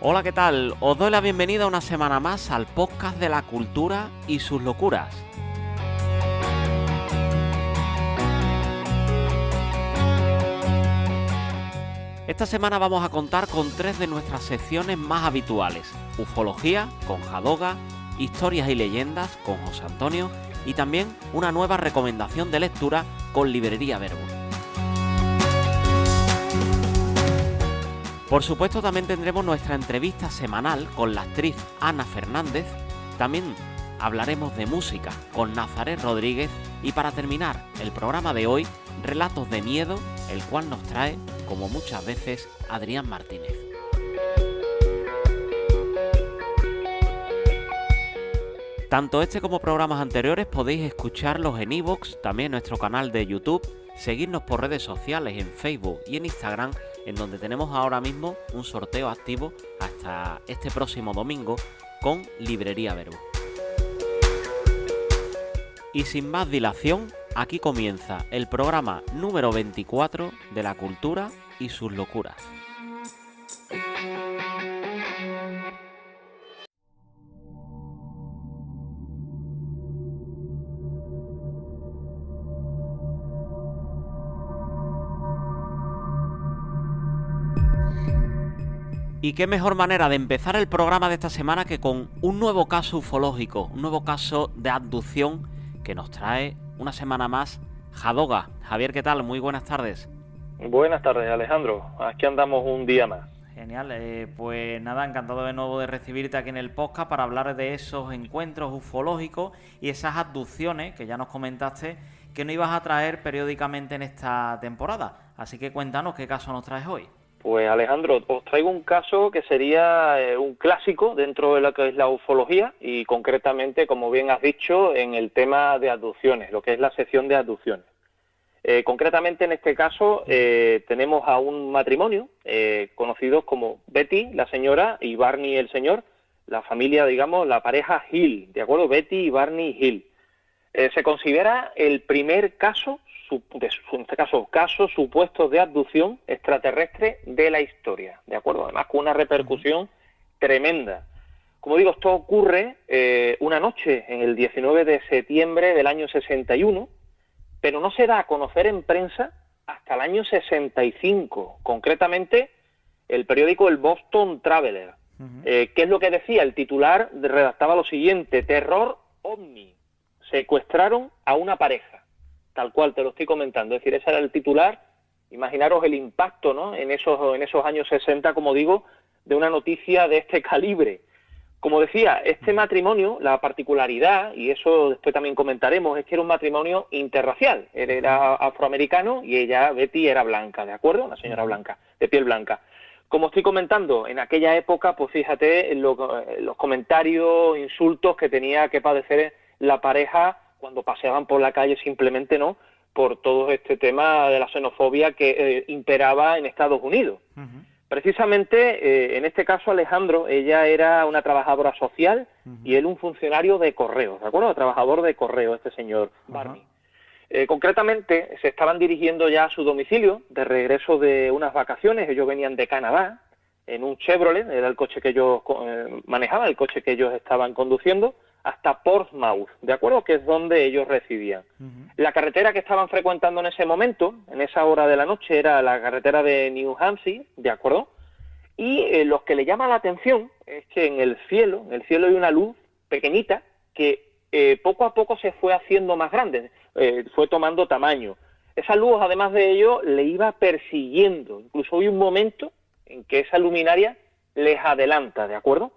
Hola, ¿qué tal? Os doy la bienvenida una semana más al podcast de la cultura y sus locuras. Esta semana vamos a contar con tres de nuestras secciones más habituales: ufología con Jadoga, historias y leyendas con José Antonio y también una nueva recomendación de lectura con Librería Verbo. Por supuesto, también tendremos nuestra entrevista semanal con la actriz Ana Fernández. También hablaremos de música con Nazaret Rodríguez. Y para terminar el programa de hoy, relatos de miedo, el cual nos trae, como muchas veces, Adrián Martínez. Tanto este como programas anteriores podéis escucharlos en iVoox, también en nuestro canal de YouTube, seguirnos por redes sociales en Facebook y en Instagram, en donde tenemos ahora mismo un sorteo activo hasta este próximo domingo con Librería Verbo. Y sin más dilación, aquí comienza el programa número 24 de la cultura y sus locuras. Y qué mejor manera de empezar el programa de esta semana que con un nuevo caso ufológico, un nuevo caso de abducción que nos trae una semana más Jadoga. Javier, ¿qué tal? Muy buenas tardes. Buenas tardes, Alejandro. Aquí andamos un día más. Genial, pues nada, encantado de nuevo de recibirte aquí en el podcast para hablar de esos encuentros ufológicos y esas abducciones que ya nos comentaste que nos ibas a traer periódicamente en esta temporada. Así que cuéntanos qué caso nos traes hoy. Pues Alejandro, os traigo un caso que sería un clásico dentro de lo que es la ufología y concretamente, como bien has dicho, en el tema de abducciones, lo que es la sección de abducciones. Concretamente en este caso tenemos a un matrimonio conocidos como Betty, la señora, y Barney, el señor, la familia, digamos, la pareja Hill, ¿de acuerdo? Betty y Barney Hill. Se considera el primer caso, en este caso, casos supuestos de abducción extraterrestre de la historia, ¿de acuerdo? Además con una repercusión tremenda. Como digo, esto ocurre una noche en el 19 de septiembre del año 61, pero no se da a conocer en prensa hasta el año 65, concretamente el periódico El Boston Traveler. ¿Qué es lo que decía? El titular redactaba lo siguiente: terror ovni, secuestraron a una pareja, tal cual te lo estoy comentando, es decir, ese era el titular. Imaginaros el impacto, ¿no?, en esos años 60, como digo, de una noticia de este calibre. Como decía, este matrimonio, la particularidad, y eso después también comentaremos, es que era un matrimonio interracial. Él era afroamericano y ella, Betty, era blanca, ¿de acuerdo? Una señora blanca, de piel blanca. Como estoy comentando, en aquella época, pues fíjate en los comentarios, insultos que tenía que padecer la pareja cuando paseaban por la calle, simplemente, ¿no?, por todo este tema de la xenofobia que imperaba en Estados Unidos. Precisamente, en este caso, Alejandro, ella era una trabajadora social y él un funcionario de correos, ¿de acuerdo? Trabajador de correo, este señor Barney. Concretamente, se estaban dirigiendo ya a su domicilio, de regreso de unas vacaciones. Ellos venían de Canadá, en un Chevrolet, era el coche que ellos manejaban, el coche que ellos estaban conduciendo, hasta Portsmouth, ¿de acuerdo?, que es donde ellos residían. La carretera que estaban frecuentando en ese momento, en esa hora de la noche, era la carretera de New Hampshire, ¿de acuerdo? Y lo que le llama la atención es que en el cielo hay una luz pequeñita que poco a poco se fue haciendo más grande, fue tomando tamaño. Esa luz, además de ello, le iba persiguiendo. Incluso hay un momento en que esa luminaria les adelanta, ¿de acuerdo?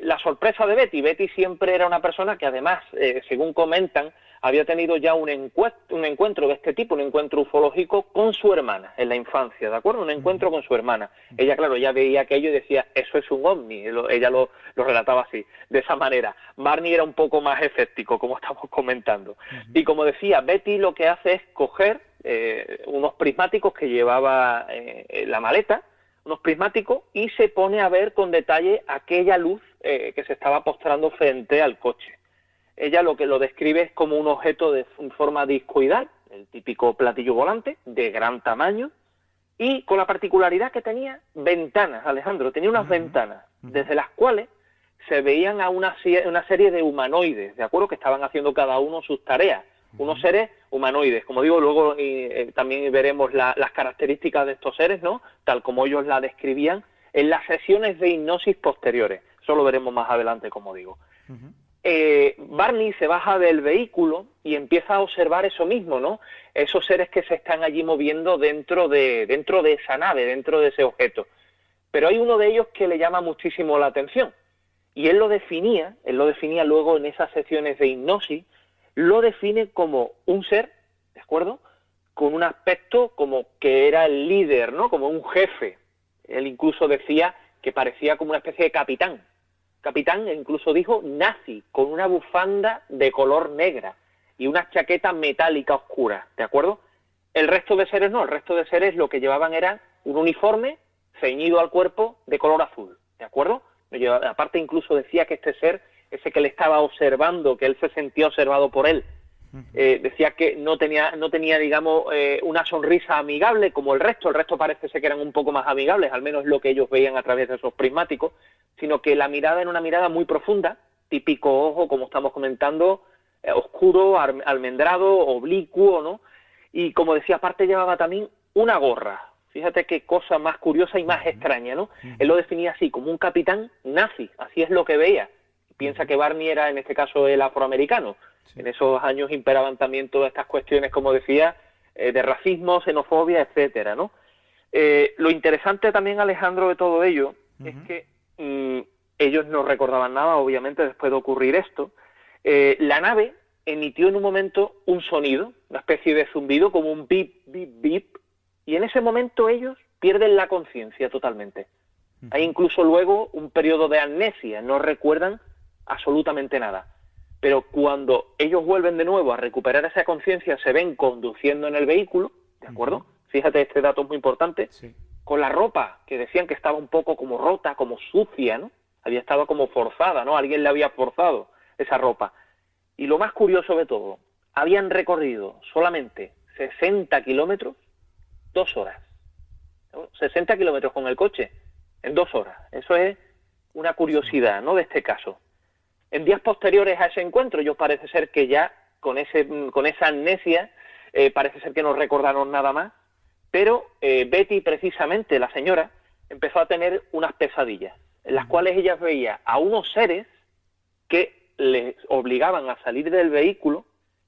La sorpresa de Betty siempre era una persona que además, según comentan, había tenido ya un encuentro de este tipo, un encuentro ufológico con su hermana en la infancia, ¿de acuerdo? Un encuentro con su hermana. Ella, claro, ya veía aquello y decía, eso es un ovni. Ella lo relataba así, de esa manera. Barney era un poco más escéptico, como estamos comentando. Y como decía, Betty lo que hace es coger unos prismáticos que llevaba en la maleta, unos prismáticos, y se pone a ver con detalle aquella luz que se estaba postrando frente al coche. Ella lo que lo describe es como un objeto de forma discoidal, el típico platillo volante, de gran tamaño, y con la particularidad que tenía ventanas, Alejandro, tenía unas ventanas desde las cuales se veían a una serie de humanoides, ¿de acuerdo? Que estaban haciendo cada uno sus tareas, unos seres humanoides. Como digo, luego también veremos las características de estos seres, ¿no? Tal como ellos la describían en las sesiones de hipnosis posteriores. Eso lo veremos más adelante, como digo. Barney se baja del vehículo y empieza a observar eso mismo, ¿no? Esos seres que se están allí moviendo dentro de esa nave, dentro de ese objeto. Pero hay uno de ellos que le llama muchísimo la atención. Y él lo definía luego en esas sesiones de hipnosis, lo define como un ser, ¿de acuerdo?, con un aspecto como que era el líder, ¿no?, como un jefe. Él incluso decía que parecía como una especie de capitán, e incluso dijo nazi, con una bufanda de color negra y una chaqueta metálica oscura, ¿de acuerdo? El resto de seres no, el resto de seres lo que llevaban era un uniforme ceñido al cuerpo de color azul, ¿de acuerdo? Aparte incluso decía que este ser, ese que le estaba observando, que él se sentía observado por él, decía que no tenía digamos, una sonrisa amigable como el resto parece ser que eran un poco más amigables, al menos lo que ellos veían a través de esos prismáticos, sino que la mirada era una mirada muy profunda, típico ojo, como estamos comentando, oscuro, almendrado, oblicuo, ¿no? Y como decía, aparte llevaba también una gorra. Fíjate qué cosa más curiosa y más extraña, ¿no? Él lo definía así, como un capitán nazi, así es lo que veía. Piensa que Barney era, en este caso, el afroamericano. Sí. En esos años imperaban también todas estas cuestiones, como decía, de racismo, xenofobia, etcétera, ¿no? Lo interesante también, Alejandro, de todo ello, es que ellos no recordaban nada, obviamente, después de ocurrir esto. La nave emitió en un momento un sonido, una especie de zumbido, como un bip, bip, bip, y en ese momento ellos pierden la conciencia totalmente. Hay incluso luego un periodo de amnesia, no recuerdan absolutamente nada. Pero cuando ellos vuelven de nuevo a recuperar esa conciencia, se ven conduciendo en el vehículo, ¿de acuerdo? Fíjate, este dato es muy importante, con la ropa que decían que estaba un poco como rota, como sucia, ¿no? Había estado como forzada, ¿no? Alguien le había forzado esa ropa. Y lo más curioso de todo, habían recorrido solamente 60 kilómetros, 2 horas. 60 kilómetros con el coche en 2 horas. Eso es una curiosidad, ¿no?, de este caso. En días posteriores a ese encuentro, ellos parece ser que ya con esa amnesia, parece ser que no recordaron nada más, pero Betty, precisamente, la señora, empezó a tener unas pesadillas, en las cuales ella veía a unos seres que les obligaban a salir del vehículo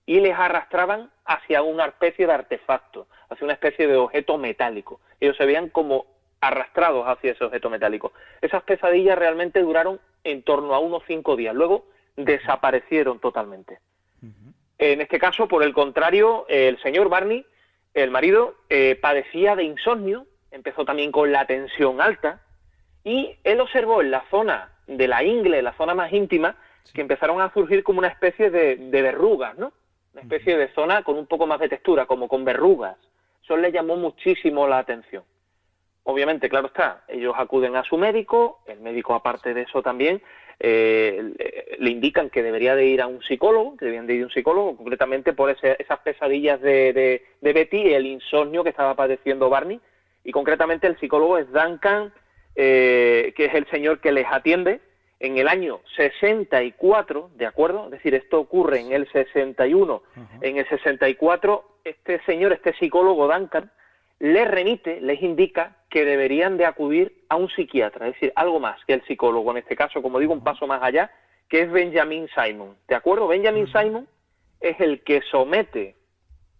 y les arrastraban hacia una especie de artefacto, hacia una especie de objeto metálico. Ellos se veían como arrastrados hacia ese objeto metálico. Esas pesadillas realmente duraron en torno a unos 5 días, luego desaparecieron totalmente. En este caso, por el contrario, el señor Barney, el marido, padecía de insomnio, empezó también con la tensión alta, y él observó en la zona de la ingle, la zona más íntima, que empezaron a surgir como una especie de verrugas, ¿no? Una especie de zona con un poco más de textura, como con verrugas. Eso le llamó muchísimo la atención. Obviamente, claro está, ellos acuden a su médico, el médico, aparte de eso también, le indican que debería de ir a un psicólogo, concretamente por esas pesadillas de Betty y el insomnio que estaba padeciendo Barney, y concretamente el psicólogo es Duncan, que es el señor que les atiende en el año 64, ¿de acuerdo? Es decir, esto ocurre en el 61, en el 64, este señor, este psicólogo Duncan, les indica que deberían de acudir a un psiquiatra, es decir, algo más que el psicólogo, en este caso, como digo, un paso más allá, que es Benjamin Simon, ¿de acuerdo? Benjamin Simon es el que somete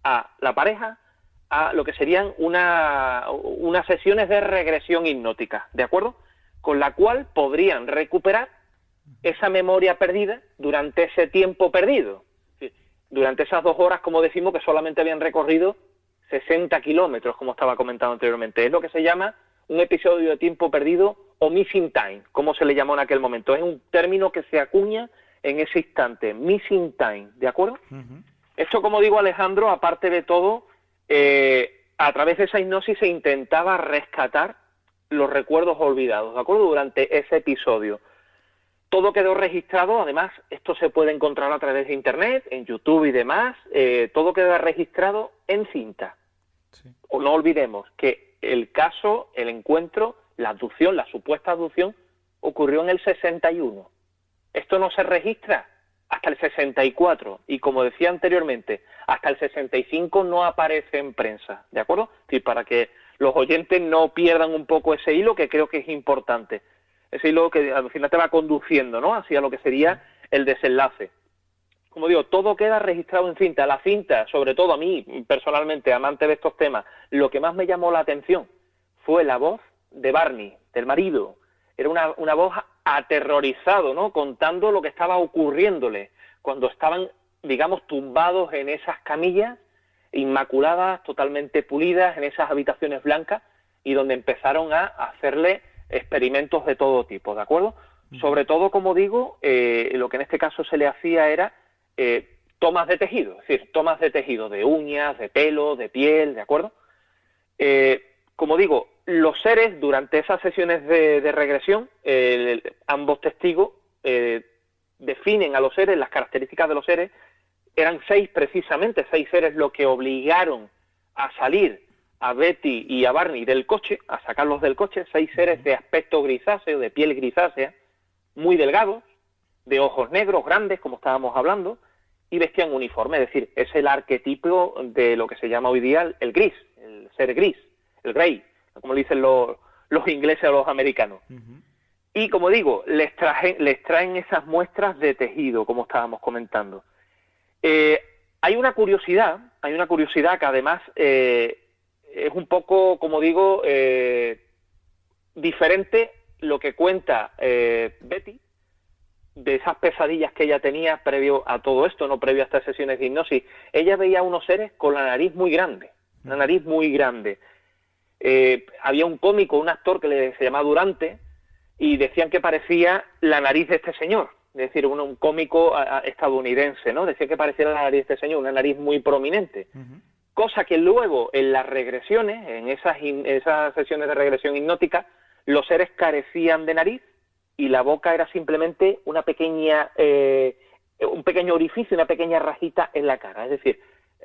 a la pareja a lo que serían unas sesiones de regresión hipnótica, ¿de acuerdo?, con la cual podrían recuperar esa memoria perdida durante ese tiempo perdido. Durante esas 2 horas, como decimos, que solamente habían recorrido 60 kilómetros, como estaba comentando anteriormente. Es lo que se llama un episodio de tiempo perdido o missing time, como se le llamó en aquel momento. Es un término que se acuña en ese instante, missing time, ¿de acuerdo? Esto, como digo, Alejandro, aparte de todo, a través de esa hipnosis se intentaba rescatar los recuerdos olvidados, ¿de acuerdo?, durante ese episodio. Todo quedó registrado, además, esto se puede encontrar a través de Internet, en YouTube y demás, todo queda registrado en cinta. No olvidemos que el caso, el encuentro, la abducción, la supuesta abducción, ocurrió en el 61. Esto no se registra hasta el 64 y, como decía anteriormente, hasta el 65 no aparece en prensa, ¿de acuerdo? Sí, para que los oyentes no pierdan un poco ese hilo, que creo que es importante. Ese hilo que al final te va conduciendo, ¿no?, hacia lo que sería el desenlace. Como digo, todo queda registrado en cinta. La cinta, sobre todo a mí, personalmente, amante de estos temas, lo que más me llamó la atención fue la voz de Barney, del marido. Era una voz aterrorizado, ¿no?, contando lo que estaba ocurriéndole cuando estaban, digamos, tumbados en esas camillas, inmaculadas, totalmente pulidas, en esas habitaciones blancas, y donde empezaron a hacerle experimentos de todo tipo, ¿de acuerdo? Sobre todo, como digo, lo que en este caso se le hacía era tomas de tejido, es decir, tomas de tejido, de uñas, de pelo, de piel, ¿de acuerdo? Como digo, los seres, durante esas sesiones de regresión, ambos testigos definen a los seres, las características de los seres. Eran 6 precisamente, 6 seres lo que obligaron a salir a Betty y a Barney del coche, a sacarlos del coche. 6 seres de aspecto grisáceo, de piel grisácea, muy delgados, de ojos negros, grandes, como estábamos hablando, y vestían uniforme, es decir, es el arquetipo de lo que se llama hoy día el gris, el ser gris, el grey, como le dicen los ingleses o los americanos. Y, como digo, les traen esas muestras de tejido, como estábamos comentando. Hay una curiosidad que además es un poco, como digo, diferente lo que cuenta Betty, de esas pesadillas que ella tenía previo a todo esto, no previo a estas sesiones de hipnosis. Ella veía unos seres con la nariz muy grande, una nariz muy grande. Había un cómico, un actor que se llamaba Durante, y decían que parecía la nariz de este señor, es decir, un cómico estadounidense, ¿no? Decía que parecía la nariz de este señor, una nariz muy prominente. Cosa que luego, en las regresiones, en esas sesiones de regresión hipnótica, los seres carecían de nariz, y la boca era simplemente un pequeño orificio, una pequeña rajita en la cara. Es decir,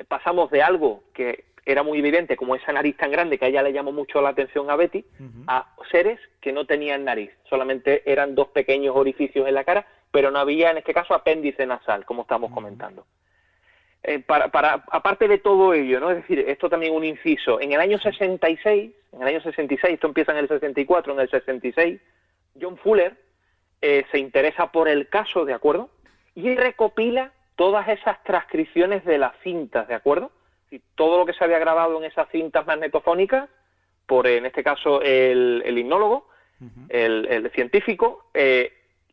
pasamos de algo que era muy evidente, como esa nariz tan grande que a ella le llamó mucho la atención a Betty, a seres que no tenían nariz, solamente eran 2 pequeños orificios en la cara, pero no había, en este caso, apéndice nasal, como estamos comentando. Aparte de todo ello, ¿no? Es decir, esto también un inciso, en el año 66, esto empieza en el 64, en el 66, John Fuller se interesa por el caso, ¿de acuerdo? Y recopila todas esas transcripciones de las cintas, ¿de acuerdo? Y todo lo que se había grabado en esas cintas magnetofónicas, por, en este caso, el hipnólogo, el científico,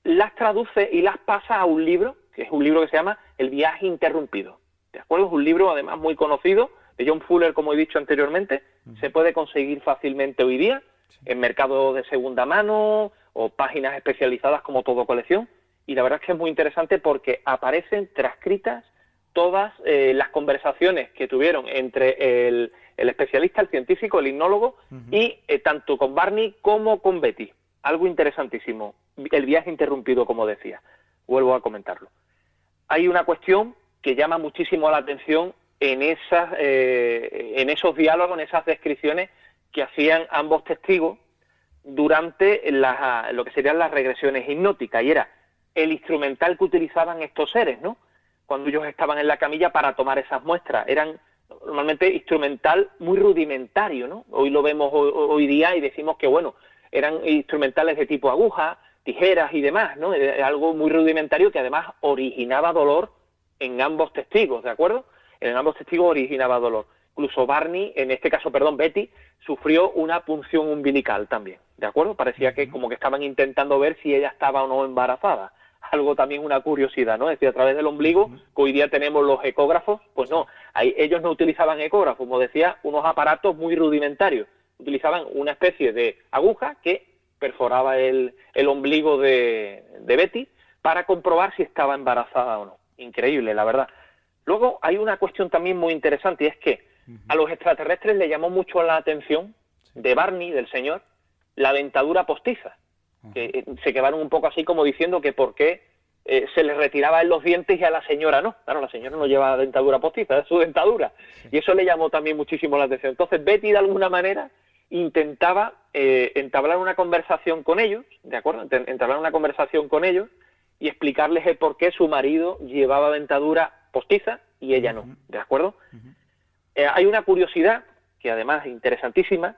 las traduce y las pasa a un libro, que es un libro que se llama El viaje interrumpido, ¿de acuerdo? Es un libro, además, muy conocido, de John Fuller, como he dicho anteriormente. Se puede conseguir fácilmente hoy día en mercado de segunda mano o páginas especializadas como Todo Colección, y la verdad es que es muy interesante porque aparecen transcritas todas las conversaciones que tuvieron entre el especialista, el científico, el hipnólogo, y tanto con Barney como con Betty. Algo interesantísimo, el viaje interrumpido, como decía. Vuelvo a comentarlo. Hay una cuestión que llama muchísimo la atención en esos diálogos, en esas descripciones que hacían ambos testigos durante lo que serían las regresiones hipnóticas, y era el instrumental que utilizaban estos seres, ¿no? Cuando ellos estaban en la camilla para tomar esas muestras. Eran normalmente instrumental muy rudimentario, ¿no? Hoy lo vemos hoy día y decimos que, bueno, eran instrumentales de tipo aguja, tijeras y demás, ¿no? Era algo muy rudimentario que además originaba dolor en ambos testigos, ¿de acuerdo? En ambos testigos originaba dolor. Incluso Barney, en este caso, Betty, sufrió una punción umbilical también, ¿de acuerdo? Parecía que como que estaban intentando ver si ella estaba o no embarazada. Algo también, una curiosidad, ¿no? Es decir, a través del ombligo, que hoy día tenemos los ecógrafos, pues no, ellos no utilizaban ecógrafos, como decía, unos aparatos muy rudimentarios. Utilizaban una especie de aguja que perforaba el ombligo de Betty para comprobar si estaba embarazada o no. Increíble, la verdad. Luego hay una cuestión también muy interesante, y es que a los extraterrestres le llamó mucho la atención de Barney, del señor, la dentadura postiza, que se quedaron un poco así como diciendo que por qué se les retiraba en los dientes y a la señora no. Claro, la señora no lleva dentadura postiza, es su dentadura. Y eso le llamó también muchísimo la atención. Entonces Betty, de alguna manera, intentaba entablar una conversación con ellos, ¿de acuerdo? Entablar una conversación con ellos y explicarles el por qué su marido llevaba dentadura postiza y ella no, ¿de acuerdo? Hay una curiosidad, que además es interesantísima,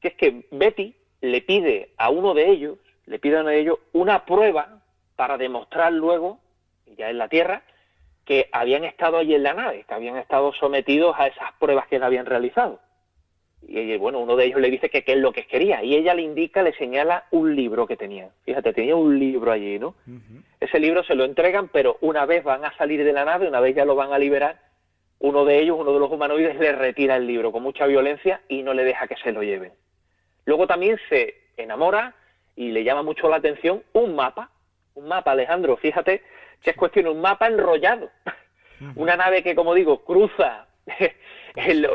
que es que Betty le pide a uno de ellos una prueba para demostrar luego, ya en la Tierra, que habían estado allí en la nave, que habían estado sometidos a esas pruebas que le habían realizado. Y bueno, uno de ellos le dice que qué es lo que quería, y ella le indica, le señala un libro que tenían. Fíjate, tenía un libro allí, ¿no? Ese libro se lo entregan, pero una vez van a salir de la nave, una vez ya lo van a liberar, uno de ellos, uno de los humanoides, le retira el libro con mucha violencia y no le deja que se lo lleven. Luego también se enamora y le llama mucho la atención un mapa, Alejandro, fíjate que es cuestión de un mapa enrollado. Una nave que, como digo, cruza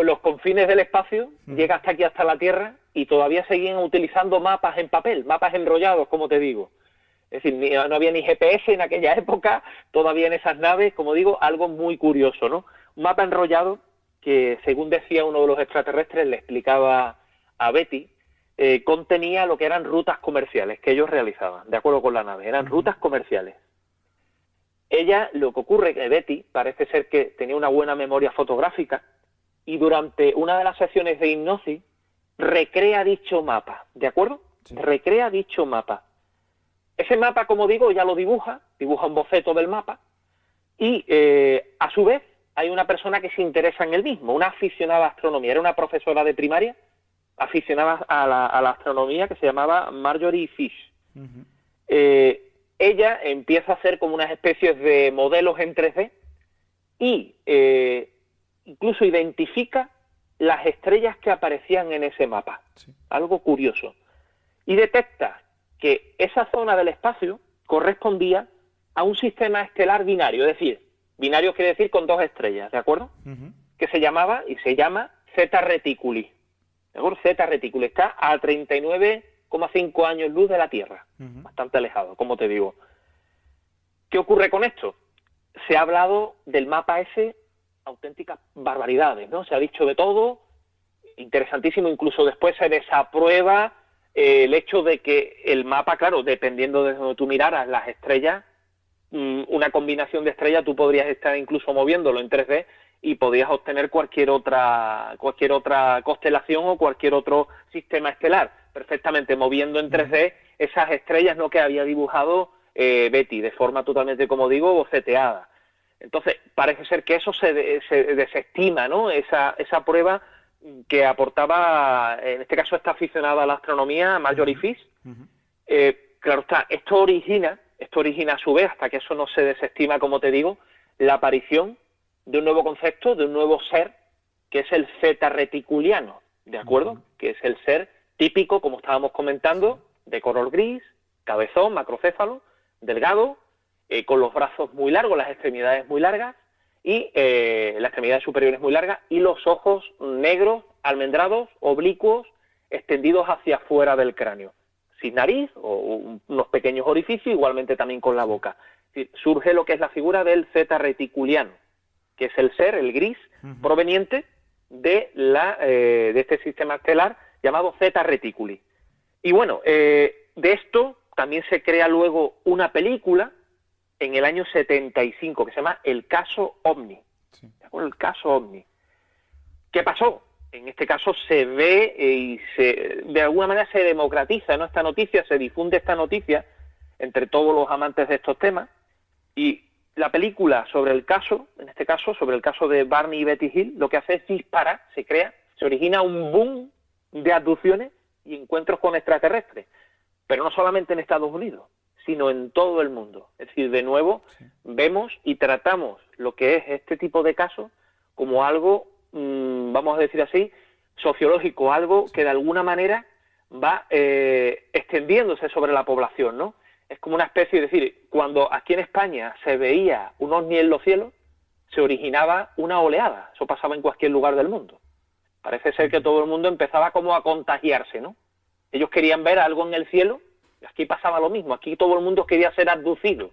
los confines del espacio, llega hasta aquí, hasta la Tierra, y todavía seguían utilizando mapas en papel, mapas enrollados, como te digo. Es decir, no había ni GPS en aquella época, todavía en esas naves, como digo, algo muy curioso, ¿no? Un mapa enrollado que, según decía uno de los extraterrestres, le explicaba a Betty, contenía lo que eran rutas comerciales que ellos realizaban, de acuerdo con la nave, eran rutas comerciales. Ella, lo que ocurre que Betty parece ser que tenía una buena memoria fotográfica y durante una de las sesiones de hipnosis recrea dicho mapa, ¿de acuerdo? Sí. Recrea dicho mapa. Ese mapa, como digo, ya lo dibuja un boceto del mapa y a su vez hay una persona que se interesa en el mismo, una aficionada a astronomía, era una profesora de primaria aficionada a la astronomía que se llamaba Marjorie Fish. Ella empieza a hacer como unas especies de modelos en 3D y incluso identifica las estrellas que aparecían en ese mapa. Sí. Algo curioso. Y detecta que esa zona del espacio correspondía a un sistema estelar binario, es decir, binario quiere decir con dos estrellas, ¿de acuerdo? Que se llamaba y se llama Zeta Reticuli. ¿De acuerdo? Zeta Reticuli está a 39,5 años luz de la Tierra, bastante alejado, como te digo. ¿Qué ocurre con esto? Se ha hablado del mapa ese, auténticas barbaridades, ¿no? Se ha dicho de todo, interesantísimo, incluso después se desaprueba el hecho de que el mapa, claro, dependiendo de donde tú miraras las estrellas, una combinación de estrellas, tú podrías estar incluso moviéndolo en 3D y podrías obtener cualquier otra constelación o cualquier otro sistema estelar, perfectamente moviendo en 3D esas estrellas, ¿no?, que había dibujado Betty, de forma totalmente, como digo, boceteada. Entonces, parece ser que eso se desestima, ¿no?, esa prueba que aportaba, en este caso, esta aficionada a la astronomía, Marjorie Fish. Claro está, esto origina a su vez, hasta que eso no se desestima, como te digo, la aparición de un nuevo concepto, de un nuevo ser, que es el Zeta Reticuliano, ¿de acuerdo? Que es el ser típico, como estábamos comentando, de color gris, cabezón, macrocéfalo, delgado, con los brazos muy largos, las extremidades muy largas, y las extremidades superiores muy largas, y los ojos negros, almendrados, oblicuos, extendidos hacia afuera del cráneo, sin nariz o unos pequeños orificios, igualmente también con la boca. Es decir, surge lo que es la figura del Zeta Reticuliano, que es el ser, el gris, proveniente de este sistema estelar llamado Zeta Reticuli. Y bueno, de esto también se crea luego una película en el año 75 que se llama El Caso Ovni. Sí. ¿De acuerdo? El Caso Ovni. ¿Qué pasó? En este caso se ve y de alguna manera se democratiza, ¿no?, esta noticia, se difunde esta noticia entre todos los amantes de estos temas, y la película sobre el caso, en este caso, sobre el caso de Barney y Betty Hill, lo que hace es disparar, se origina un boom de abducciones y encuentros con extraterrestres, pero no solamente en Estados Unidos, sino en todo el mundo. Es decir, de nuevo, vemos y tratamos lo que es este tipo de casos como algo, vamos a decir así, sociológico, algo que de alguna manera va extendiéndose sobre la población, ¿no? Es como una especie, es decir, cuando aquí en España se veía un ovni en los cielos, se originaba una oleada. Eso pasaba en cualquier lugar del mundo. Parece ser que todo el mundo empezaba como a contagiarse, ¿no? Ellos querían ver algo en el cielo, y aquí pasaba lo mismo. Aquí todo el mundo quería ser abducido.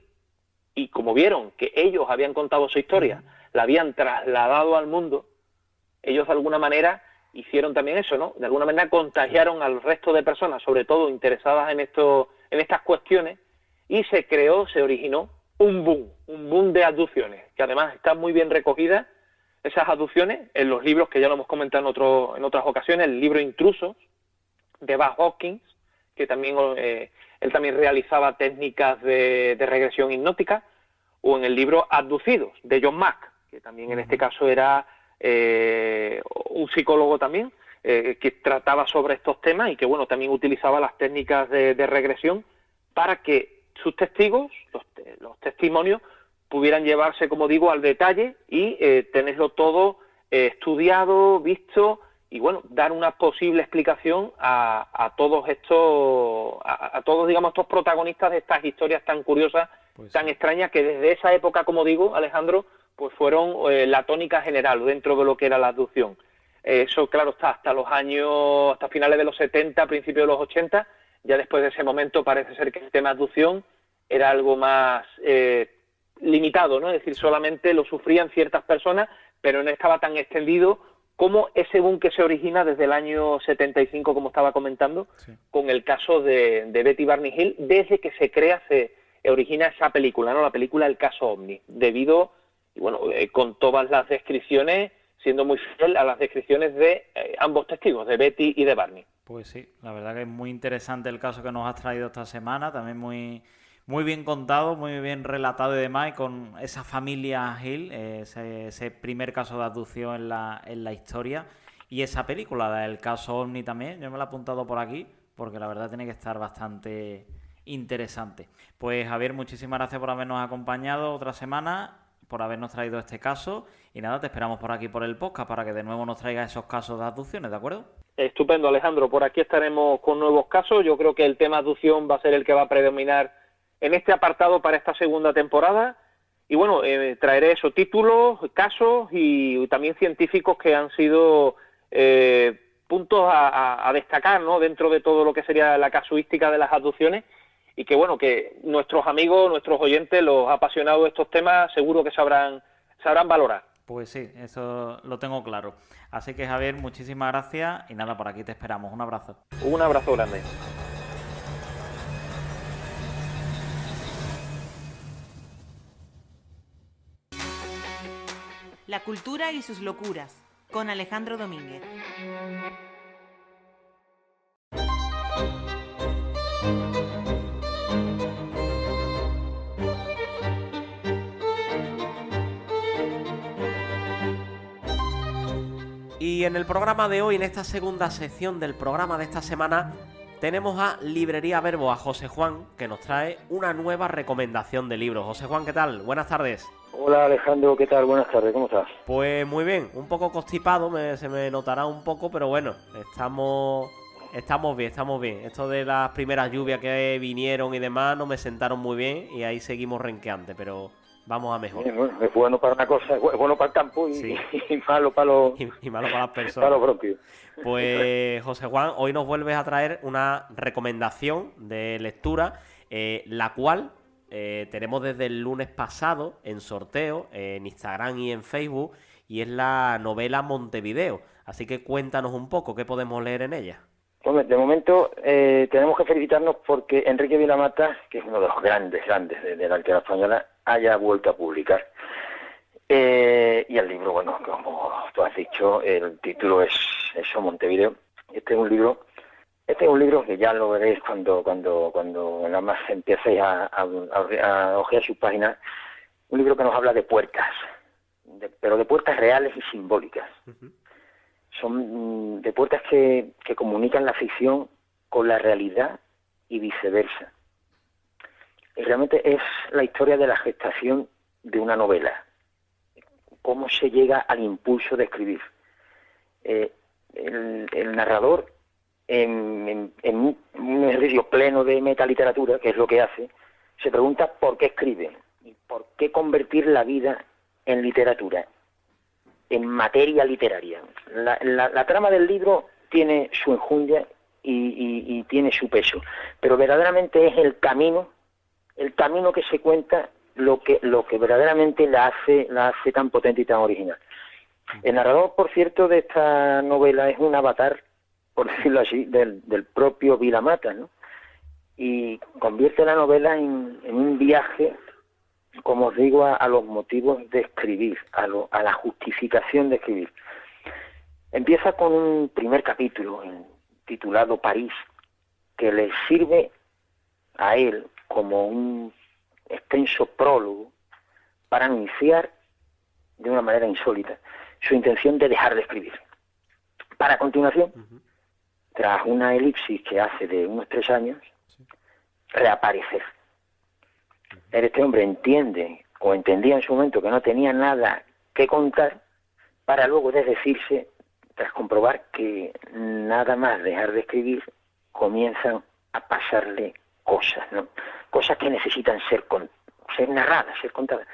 Y como vieron que ellos habían contado su historia, la habían trasladado al mundo, ellos de alguna manera hicieron también eso, ¿no? De alguna manera contagiaron al resto de personas, sobre todo interesadas en estas cuestiones, y se originó un boom de abducciones, que además están muy bien recogidas esas abducciones en los libros que ya lo hemos comentado en otras ocasiones, el libro Intrusos de Buzz Hopkins, que también él también realizaba técnicas de regresión hipnótica, o en el libro Abducidos de John Mack, que también en este caso era un psicólogo también, que trataba sobre estos temas y que bueno también utilizaba las técnicas de regresión para que sus testigos, los testimonios, pudieran llevarse, como digo, al detalle y tenerlo todo estudiado, visto y bueno, dar una posible explicación a todos estos, a todos, digamos, estos protagonistas de estas historias tan curiosas, pues tan extrañas, que desde esa época, como digo, Alejandro, pues fueron la tónica general dentro de lo que era la abducción. Eso, claro, está hasta finales de los 70, principios de los 80, ya después de ese momento parece ser que el tema de abducción era algo más limitado, ¿no? Es decir, solamente lo sufrían ciertas personas, pero no estaba tan extendido como ese boom que se origina desde el año 75, como estaba comentando, sí, con el caso de Betty Barney Hill, desde que se origina esa película, ¿no? La película El caso OVNI, debido, y bueno, con todas las descripciones, siendo muy fiel a las descripciones de ambos testigos, de Betty y de Barney. Pues sí, la verdad que es muy interesante el caso que nos has traído esta semana, también muy bien contado, muy bien relatado y demás, y con esa familia Hill, ese primer caso de abducción en la historia, y esa película, el caso OVNI también, yo me la he apuntado por aquí, porque la verdad tiene que estar bastante interesante. Pues Javier, muchísimas gracias por habernos acompañado otra semana, por habernos traído este caso, y nada, te esperamos por aquí por el podcast para que de nuevo nos traigas esos casos de abducciones, ¿de acuerdo? Estupendo, Alejandro, por aquí estaremos con nuevos casos. Yo creo que el tema abducción va a ser el que va a predominar en este apartado para esta segunda temporada. Y bueno, traeré esos títulos, casos y también científicos que han sido puntos a destacar, ¿no?, dentro de todo lo que sería la casuística de las abducciones, y que bueno, que nuestros amigos, nuestros oyentes, los apasionados de estos temas, seguro que sabrán valorar. Pues sí, eso lo tengo claro. Así que Javier, muchísimas gracias y nada, por aquí te esperamos. Un abrazo. Un abrazo grande. La cultura y sus locuras, con Alejandro Domínguez. Y en el programa de hoy, en esta segunda sección del programa de esta semana, tenemos a Librería Verbo, a José Juan, que nos trae una nueva recomendación de libros. José Juan, ¿qué tal? Buenas tardes. Hola Alejandro, ¿qué tal? Buenas tardes, ¿cómo estás? Pues muy bien, un poco constipado, se me notará un poco, pero bueno, estamos bien. Esto de las primeras lluvias que vinieron y demás no me sentaron muy bien y ahí seguimos renqueantes, pero vamos a mejor. Bien, bueno, es bueno para una cosa, es bueno para el campo y, sí, y malo para y malo para las personas. Para los propios. Pues José Juan, hoy nos vuelves a traer una recomendación de lectura, la cual tenemos desde el lunes pasado en sorteo en Instagram y en Facebook, y es la novela Montevideo. Así que cuéntanos un poco, ¿qué podemos leer en ella? Pues de momento tenemos que felicitarnos porque Enrique Vilamata, que es uno de los grandes de la literatura española, haya vuelto a publicar. Y el libro, bueno, como tú has dicho, el título es eso, Montevideo. Este es un libro que ya lo veréis cuando nada más empecéis a ojear sus páginas. Un libro que nos habla de puertas, pero de puertas reales y simbólicas. Uh-huh. Son de puertas que comunican la ficción con la realidad y viceversa. Y realmente es la historia de la gestación de una novela. Cómo se llega al impulso de escribir. El narrador, en un ejercicio pleno de metaliteratura, que es lo que hace, se pregunta por qué escribe y por qué convertir la vida en literatura, en materia literaria. La trama del libro tiene su enjundia y tiene su peso, pero verdaderamente es el camino que se cuenta lo que verdaderamente la hace tan potente y tan original. El narrador, por cierto, de esta novela es un avatar, por decirlo así, del propio Vilamata, ¿no? Y convierte la novela en un viaje, como os digo, a los motivos de escribir, a la justificación de escribir. Empieza con un primer capítulo titulado París, que le sirve a él como un extenso prólogo para anunciar de una manera insólita su intención de dejar de escribir. Para a continuación, tras una elipsis que hace de unos 3 años, reaparecer. Este hombre entiende o entendía en su momento que no tenía nada que contar, para luego desdecirse tras comprobar que nada más dejar de escribir comienzan a pasarle cosas, ¿no? Cosas que necesitan ser narradas, ser contadas.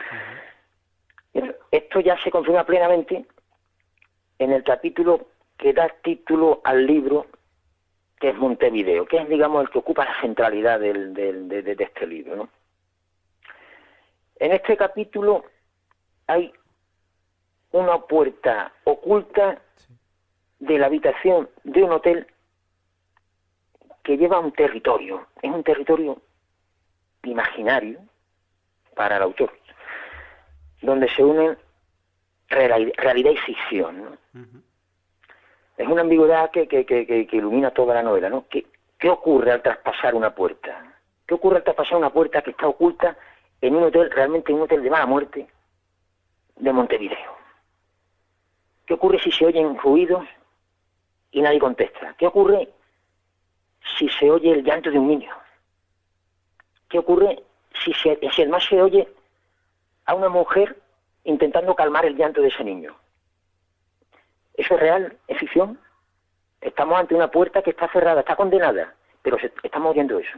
Esto ya se confirma plenamente en el capítulo que da título al libro, que es Montevideo, que es, digamos, el que ocupa la centralidad de este libro, ¿no? En este capítulo hay una puerta oculta de la habitación de un hotel que lleva a un territorio. Es un territorio imaginario para el autor, donde se unen realidad y ficción, ¿no? Es una ambigüedad que ilumina toda la novela, ¿no? ¿Qué ocurre al traspasar una puerta? ¿Qué ocurre al traspasar una puerta que está oculta en un hotel, realmente un hotel de mala muerte, de Montevideo? ¿Qué ocurre si se oyen ruidos y nadie contesta? ¿Qué ocurre si se oye el llanto de un niño? ¿Qué ocurre si además se oye a una mujer intentando calmar el llanto de ese niño? ¿Eso es real? ¿Es ficción? Estamos ante una puerta que está cerrada, está condenada, pero estamos oyendo eso.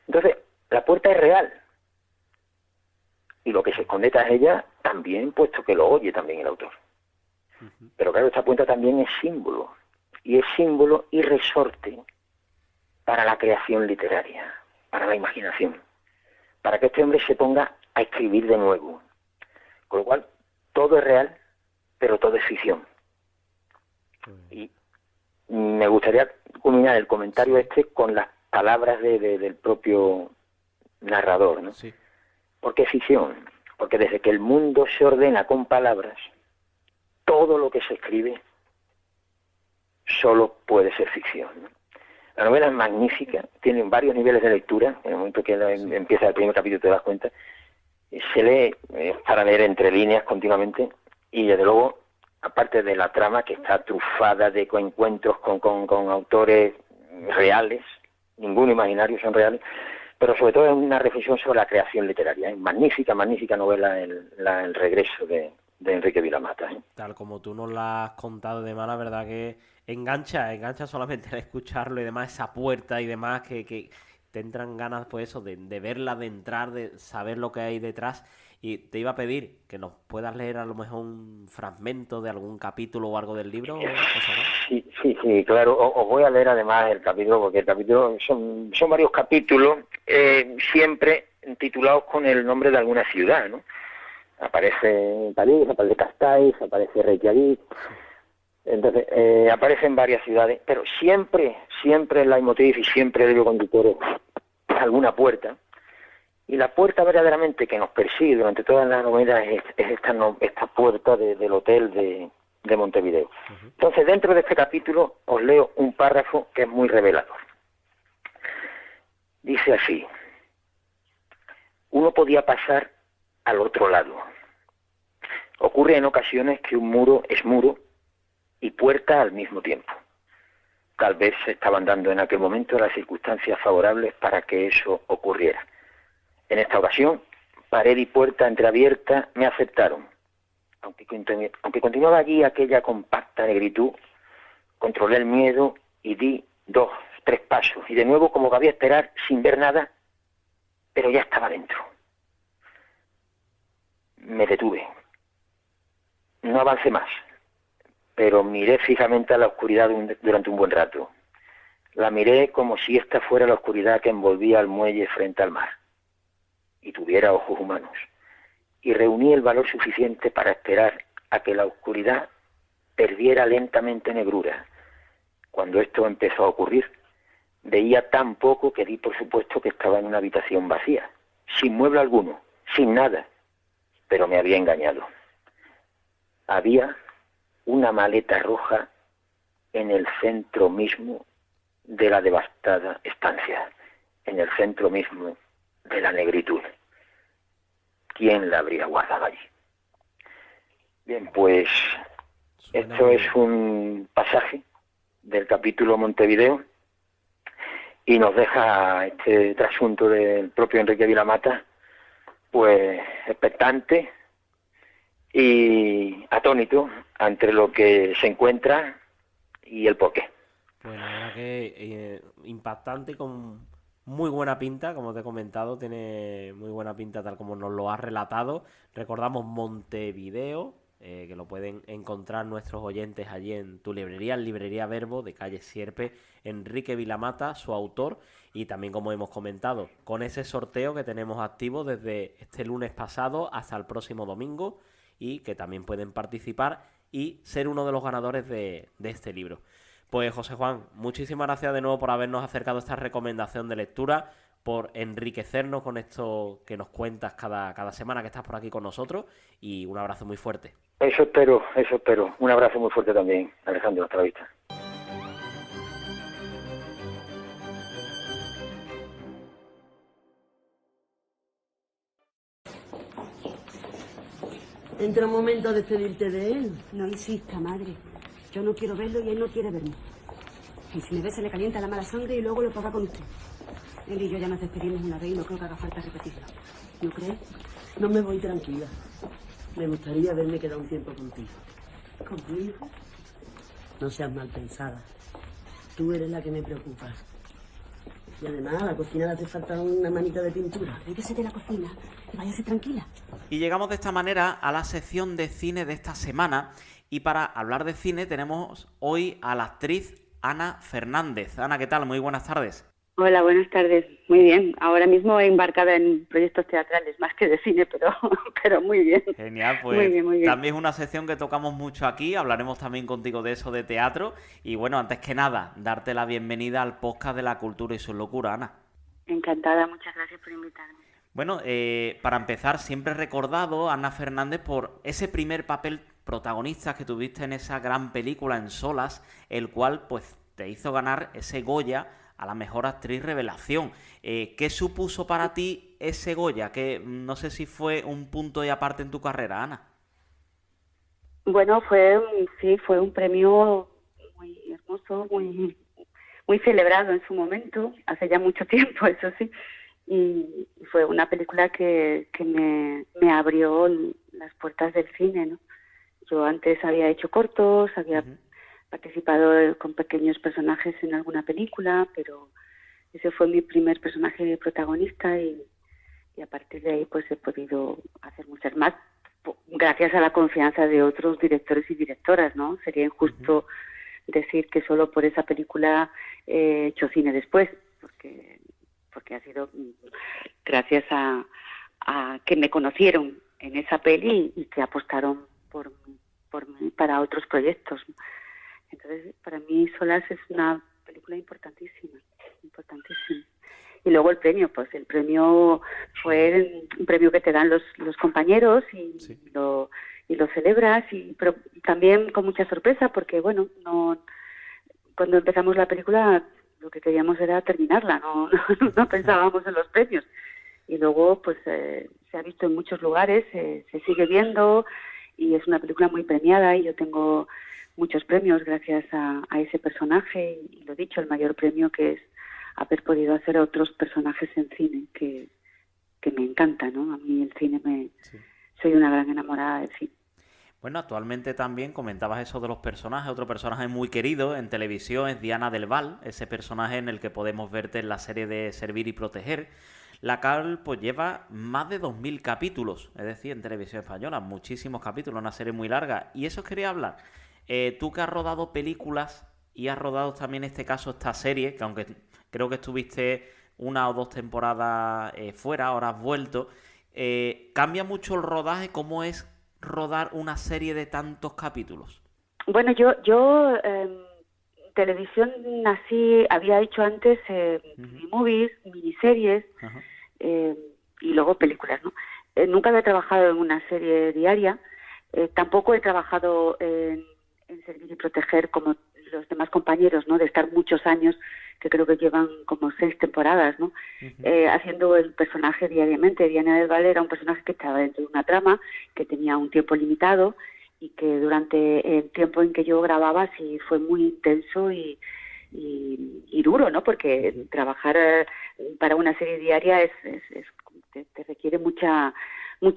Entonces, la puerta es real. Y lo que se esconde tras ella también, puesto que lo oye también el autor. Pero claro, esta puerta también es símbolo. Y es símbolo y resorte para la creación literaria, para la imaginación, para que este hombre se ponga a escribir de nuevo. Con lo cual, todo es real, pero todo es ficción. Y me gustaría culminar el comentario con las palabras del propio narrador, ¿no? Sí. ¿Por qué ficción? Porque desde que el mundo se ordena con palabras, todo lo que se escribe solo puede ser ficción, ¿no? La novela es magnífica, tiene varios niveles de lectura. En el momento que empieza el primer capítulo te das cuenta, se lee para leer entre líneas continuamente, y desde luego, aparte de la trama que está trufada de encuentros con autores reales, ninguno imaginario, son reales, pero sobre todo es una reflexión sobre la creación literaria. Es magnífica novela el regreso de Enrique Vilamata. Tal como tú nos la has contado, de la verdad que engancha solamente al escucharlo y demás, esa puerta y demás, que te entran ganas, pues eso, de verla, de entrar, de saber lo que hay detrás. Y te iba a pedir que nos puedas leer a lo mejor un fragmento de algún capítulo o algo del libro. Sí, claro. Os voy a leer además el capítulo, porque el capítulo son varios capítulos, siempre titulados con el nombre de alguna ciudad, ¿no? Aparece París, aparece Castais, aparece Reykjavik. Entonces, aparecen varias ciudades, pero siempre el leitmotiv y siempre el hilo conductor es alguna puerta. Y la puerta verdaderamente que nos persigue durante toda la novela es esta puerta del hotel de Montevideo. Entonces, dentro de este capítulo os leo un párrafo que es muy revelador. Dice así: uno podía pasar al otro lado. Ocurre en ocasiones que un muro es muro y puerta al mismo tiempo. Tal vez se estaban dando en aquel momento las circunstancias favorables para que eso ocurriera. En esta ocasión, pared y puerta entreabierta me aceptaron. Aunque continuaba allí aquella compacta negritud, controlé el miedo y di 2, 3 pasos. Y de nuevo, como cabía esperar, sin ver nada, pero ya estaba dentro. Me detuve. No avancé más, pero miré fijamente a la oscuridad durante un buen rato. La miré como si esta fuera la oscuridad que envolvía al muelle frente al mar y tuviera ojos humanos. Y reuní el valor suficiente para esperar a que la oscuridad perdiera lentamente negrura. Cuando esto empezó a ocurrir, veía tan poco que di por supuesto que estaba en una habitación vacía, sin mueble alguno, sin nada, pero me había engañado. Había una maleta roja en el centro mismo de la devastada estancia, en el centro mismo de la negritud. ¿Quién la habría guardado allí? Bien, pues esto es un pasaje del capítulo Montevideo y nos deja este trasunto del propio Enrique Vilamata pues expectante y atónito ante lo que se encuentra y el porqué. Pues la verdad que impactante, con muy buena pinta, como te he comentado, tiene muy buena pinta tal como nos lo has relatado. Recordamos Montevideo, que lo pueden encontrar nuestros oyentes allí en tu librería, en Librería Verbo, de calle Sierpe, Enrique Vilamata, su autor, y también, como hemos comentado, con ese sorteo que tenemos activo desde este lunes pasado hasta el próximo domingo, y que también pueden participar y ser uno de los ganadores de este libro. Pues José Juan, muchísimas gracias de nuevo por habernos acercado a esta recomendación de lectura, por enriquecernos con esto que nos cuentas cada semana que estás por aquí con nosotros, y un abrazo muy fuerte. Eso espero. Un abrazo muy fuerte también, Alejandro, hasta la vista. Entra un momento a despedirte de él. No insista, madre. Yo no quiero verlo y él no quiere verme. Y si me ve se le calienta la mala sangre y luego lo paga con usted. Él y yo ya nos despedimos una vez y no creo que haga falta repetirlo. ¿No crees? No me voy tranquila. Me gustaría haberme quedado un tiempo contigo. ¿Conmigo? No seas mal pensada. Tú eres la que me preocupa. Y además a la cocina le hace falta una manita de pintura. Llévese de la cocina y váyase tranquila. Y llegamos de esta manera a la sección de cine de esta semana. Y para hablar de cine tenemos hoy a la actriz Ana Fernández. Ana, ¿qué tal? Muy buenas tardes. Hola, buenas tardes. Muy bien. Ahora mismo embarcada en proyectos teatrales, más que de cine, pero muy bien. Genial, pues muy bien. También es una sección que tocamos mucho aquí. Hablaremos también contigo de eso, de teatro. Y bueno, antes que nada, darte la bienvenida al podcast de la cultura y sus locuras, Ana. Encantada, muchas gracias por invitarme. Bueno, para empezar, siempre he recordado a Ana Fernández por ese primer papel protagonista que tuviste en esa gran película En Solas, el cual pues te hizo ganar ese Goya a la mejor actriz revelación. ¿Qué supuso para ti ese Goya? Que no sé si fue un punto y aparte en tu carrera, Ana. Bueno, fue un premio muy hermoso, muy celebrado en su momento, hace ya mucho tiempo, eso sí. Y fue una película que me abrió las puertas del cine, ¿no? Yo antes había hecho cortos, había participado con pequeños personajes en alguna película, pero ese fue mi primer personaje protagonista y a partir de ahí pues he podido hacer muchas más, gracias a la confianza de otros directores y directoras, ¿no? Sería injusto decir que solo por esa película he hecho cine después, porque ha sido gracias a que me conocieron en esa peli y que apostaron por mí para otros proyectos. Entonces, para mí Solas es una película importantísima. Y luego el premio, pues el premio fue un premio que te dan los compañeros y lo celebras, pero también con mucha sorpresa porque, bueno, cuando empezamos la película lo que queríamos era terminarla, no pensábamos en los premios. Y luego, pues, se ha visto en muchos lugares, se sigue viendo, y es una película muy premiada, y yo tengo muchos premios gracias a ese personaje, y lo dicho, el mayor premio que es haber podido hacer otros personajes en cine, que me encanta, ¿no? A mí el cine soy una gran enamorada del cine. Bueno, actualmente también comentabas eso de los personajes. Otro personaje muy querido en televisión es Diana del Val, ese personaje en el que podemos verte en la serie de Servir y Proteger, la cual pues lleva más de 2000 capítulos, es decir, en televisión española, muchísimos capítulos, una serie muy larga. Y eso os quería hablar. Tú que has rodado películas y has rodado también en este caso esta serie, que aunque creo que estuviste 1 o 2 temporadas fuera, ahora has vuelto, ¿cambia mucho el rodaje? ¿Cómo es rodar una serie de tantos capítulos? Bueno, yo televisión así había hecho antes movies, miniseries y luego películas, ¿no? Nunca había trabajado en una serie diaria, tampoco he trabajado en Servir y Proteger como los demás compañeros, ¿no? De estar muchos años, que creo que llevan como 6 temporadas, ¿no? Haciendo el personaje diariamente. Diana del Val era un personaje que estaba dentro de una trama, que tenía un tiempo limitado y que durante el tiempo en que yo grababa sí fue muy intenso y duro, ¿no? Porque trabajar para una serie diaria te requiere mucha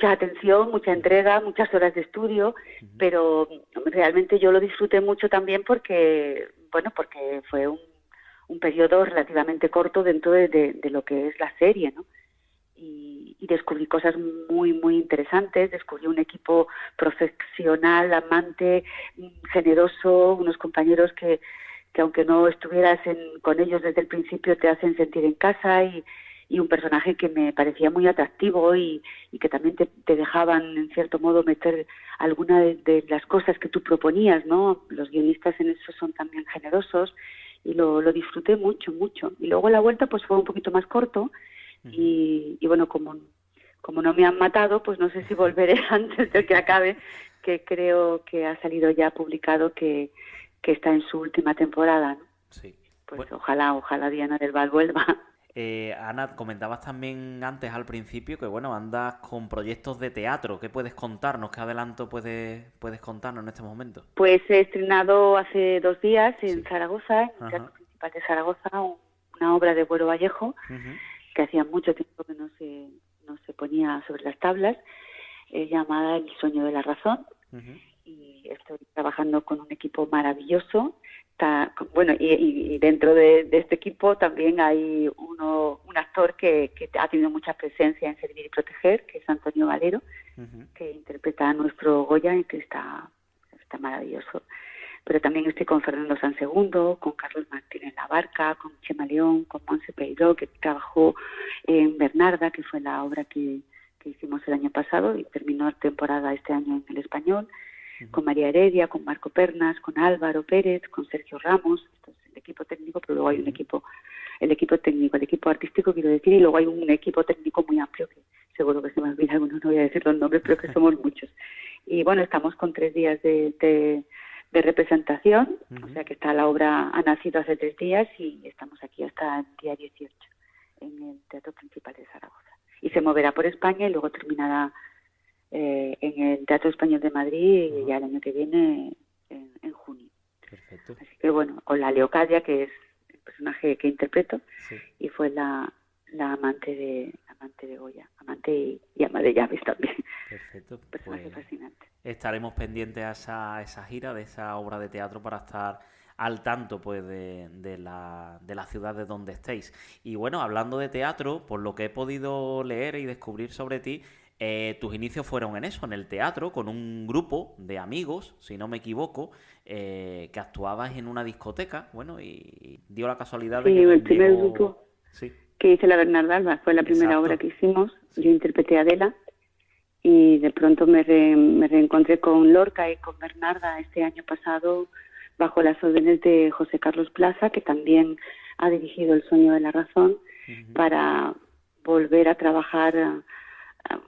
atención, mucha entrega, muchas horas de estudio, pero realmente yo lo disfruté mucho también porque fue un periodo relativamente corto dentro de lo que es la serie, ¿no? Y descubrí cosas muy, muy interesantes, descubrí un equipo profesional, amante, generoso, unos compañeros que aunque no estuvieras con ellos desde el principio te hacen sentir en casa y un personaje que me parecía muy atractivo y que también te dejaban en cierto modo meter alguna de las cosas que tú proponías, ¿no? Los guionistas en eso son también generosos y lo disfruté mucho, mucho. Y luego la vuelta pues fue un poquito más corto y bueno, como no me han matado, pues no sé si volveré antes de que acabe, que creo que ha salido ya publicado que está en su última temporada, ¿no? Sí. Pues bueno, ojalá Diana del Val vuelva. Ana, comentabas también antes al principio que bueno, andas con proyectos de teatro. ¿Qué puedes contarnos? ¿Qué adelanto puedes contarnos en este momento? Pues he estrenado hace 2 días en Sí. Zaragoza, en el Teatro Principal de Zaragoza, una obra de Buero Vallejo, que hacía mucho tiempo que no se ponía sobre las tablas, llamada El sueño de la razón. Y estoy trabajando con un equipo maravilloso. Bueno, y dentro de este equipo también hay un actor que ha tenido mucha presencia en Servir y Proteger, que es Antonio Valero, que interpreta a nuestro Goya y que está maravilloso. Pero también estoy con Fernando Sansegundo, con Carlos Martínez Labarca, con Chema León, con Monse Peiró, que trabajó en Bernarda, que fue la obra que hicimos el año pasado y terminó la temporada este año en el Español, con María Heredia, con Marco Pernas, con Álvaro Pérez, con Sergio Ramos. Esto es el equipo técnico, pero luego hay el equipo técnico, el equipo artístico, quiero decir, y luego hay un equipo técnico muy amplio, que seguro que se me olvida alguno, no voy a decir los nombres, pero que somos muchos. Y bueno, estamos con 3 días de representación, o sea que la obra ha nacido hace 3 días y estamos aquí hasta el día 18 en el Teatro Principal de Zaragoza. Y se moverá por España y luego terminará en el Teatro Español de Madrid y ya el año que viene en junio. Perfecto. Así que bueno, con la Leocadia, que es el personaje que interpreto, y fue la amante de Goya, amante y ama de llaves también. Perfecto. Personaje fascinante. Estaremos pendientes a esa gira, de esa obra de teatro, para estar al tanto pues de la ciudad de donde estéis. Y bueno, hablando de teatro, por lo que he podido leer y descubrir sobre ti, tus inicios fueron en eso, en el teatro, con un grupo de amigos, si no me equivoco, que actuabas en una discoteca, bueno, y dio la casualidad de que el primer grupo que hice la Bernarda Alba, fue la primera obra que hicimos. Yo interpreté a Adela y de pronto me reencontré con Lorca y con Bernarda este año pasado bajo las órdenes de José Carlos Plaza, que también ha dirigido El sueño de la razón, para volver a trabajar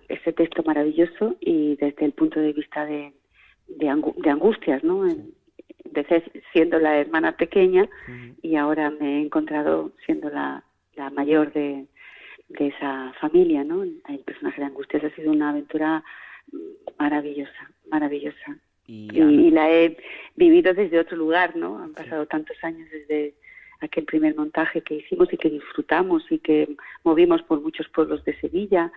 ese texto maravilloso y desde el punto de vista de angustias, ¿no? Empecé siendo la hermana pequeña y ahora me he encontrado siendo la mayor de esa familia, ¿no? El personaje de Angustias ha sido una aventura maravillosa. Y la he vivido desde otro lugar, ¿no? Han pasado tantos años desde aquel primer montaje que hicimos y que disfrutamos y que movimos por muchos pueblos de Sevilla,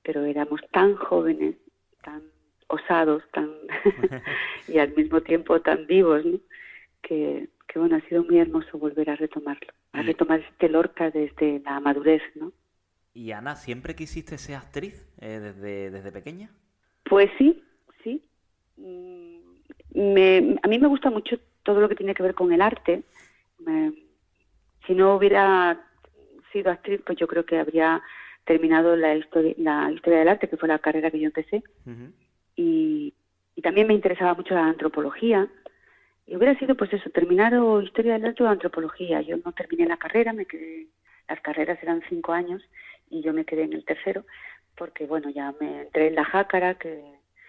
pero éramos tan jóvenes, tan osados, y al mismo tiempo tan vivos, ¿no? Que bueno, ha sido muy hermoso volver a retomarlo, a retomar este Lorca desde la madurez, ¿no? Y Ana, ¿siempre quisiste ser actriz desde pequeña? Pues sí. A mí me gusta mucho todo lo que tiene que ver con el arte. Si no hubiera sido actriz, pues yo creo que habría terminado la historia del arte, que fue la carrera que yo empecé. y también me interesaba mucho la antropología. Y hubiera sido, pues eso, terminar o historia del arte o antropología. Yo no terminé la carrera, me quedé, las carreras eran 5 años y yo me quedé en el tercero, porque bueno, ya me entré en la Jácara, que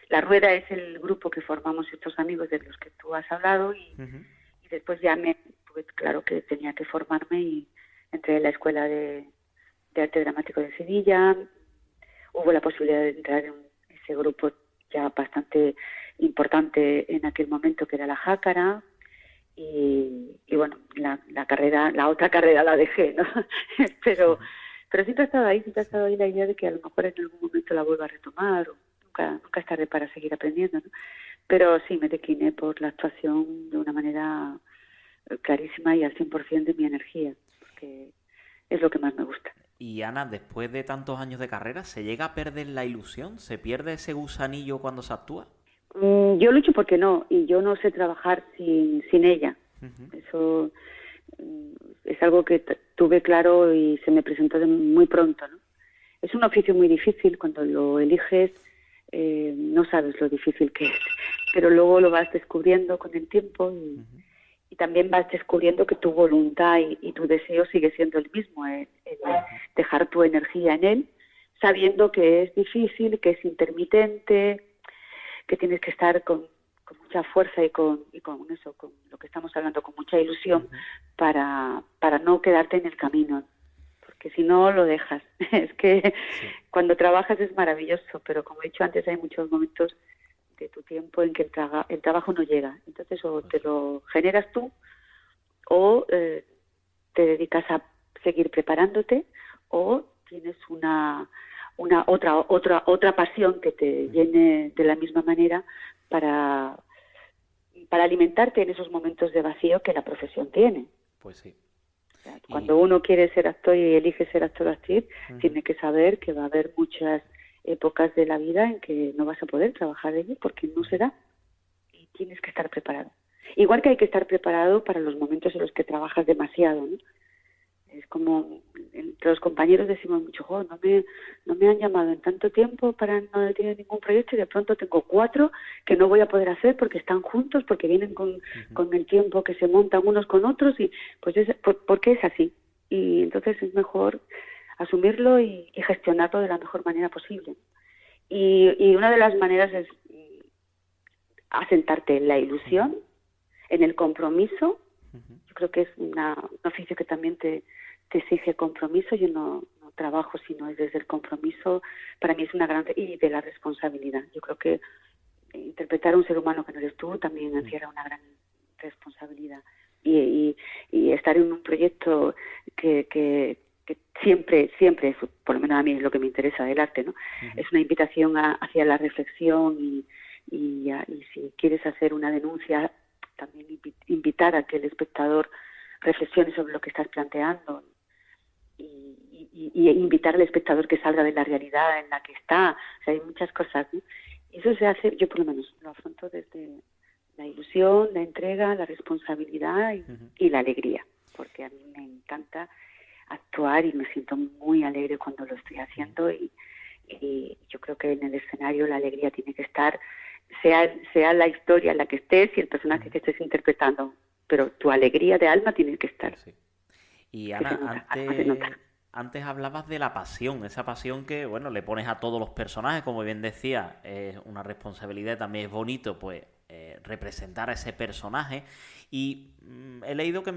la Rueda es el grupo que formamos estos amigos de los que tú has hablado, y después ya me tuve claro que tenía que formarme y entré en la Escuela de Arte Dramático de Sevilla. Hubo la posibilidad de entrar en ese grupo ya bastante importante en aquel momento, que era la Jácara, y bueno, la carrera, la otra carrera la dejé, ¿no? pero siempre ha estado ahí, la idea de que a lo mejor en algún momento la vuelva a retomar, o nunca es tarde para seguir aprendiendo, ¿no? Pero sí, me decliné por la actuación de una manera clarísima y al 100% de mi energía, porque es lo que más me gusta. Y Ana, después de tantos años de carrera, ¿se llega a perder la ilusión? ¿Se pierde ese gusanillo cuando se actúa? Yo lucho porque no, y yo no sé trabajar sin ella. Eso es algo que tuve claro y se me presentó muy pronto, ¿no? Es un oficio muy difícil. Cuando lo eliges no sabes lo difícil que es, pero luego lo vas descubriendo con el tiempo, y también vas descubriendo que tu voluntad y tu deseo sigue siendo el mismo, el dejar tu energía en él, sabiendo que es difícil, que es intermitente, que tienes que estar con mucha fuerza y con eso, con lo que estamos hablando, con mucha ilusión, para no quedarte en el camino, porque si no lo dejas. Es que cuando trabajas es maravilloso, pero como he dicho antes, hay muchos momentos de tu tiempo en que el trabajo no llega. Entonces o te lo generas tú, o te dedicas a seguir preparándote, o tienes una otra pasión que te llene de la misma manera para alimentarte en esos momentos de vacío que la profesión tiene. Pues sí. O sea, cuando uno quiere ser actor y elige ser actor o actriz, tiene que saber que va a haber muchas épocas de la vida en que no vas a poder trabajar de ello porque no se da, y tienes que estar preparado. Igual que hay que estar preparado para los momentos en los que trabajas demasiado, ¿no? Es como entre los compañeros decimos mucho, no me han llamado en tanto tiempo para no tener ningún proyecto, y de pronto tengo 4 que no voy a poder hacer porque están juntos, porque vienen con el tiempo que se montan unos con otros, y pues porque es así. Y entonces es mejor asumirlo y gestionarlo de la mejor manera posible. Y una de las maneras es asentarte en la ilusión, en el compromiso. Yo creo que es un oficio que también te exige compromiso. Yo no trabajo si no es desde el compromiso. Para mí es una gran... y de la responsabilidad. Yo creo que interpretar a un ser humano que no eres tú también encierra una gran responsabilidad. Y estar en un proyecto que siempre, por lo menos a mí es lo que me interesa del arte, ¿no? Es una invitación hacia la reflexión, y si quieres hacer una denuncia, también invitar a que el espectador reflexione sobre lo que estás planteando, y invitar al espectador que salga de la realidad en la que está. O sea, hay muchas cosas, ¿no? Y eso se hace, yo por lo menos lo afronto desde la ilusión, la entrega, la responsabilidad y la alegría, porque a mí me encanta actuar y me siento muy alegre cuando lo estoy haciendo, y yo creo que en el escenario la alegría tiene que estar, sea la historia en la que estés y el personaje que estés interpretando, pero tu alegría de alma tiene que estar. Sí. Y Ana, antes hablabas de la pasión, esa pasión que, bueno, le pones a todos los personajes, como bien decía, es una responsabilidad, también es bonito, pues, representar a ese personaje. Y he leído que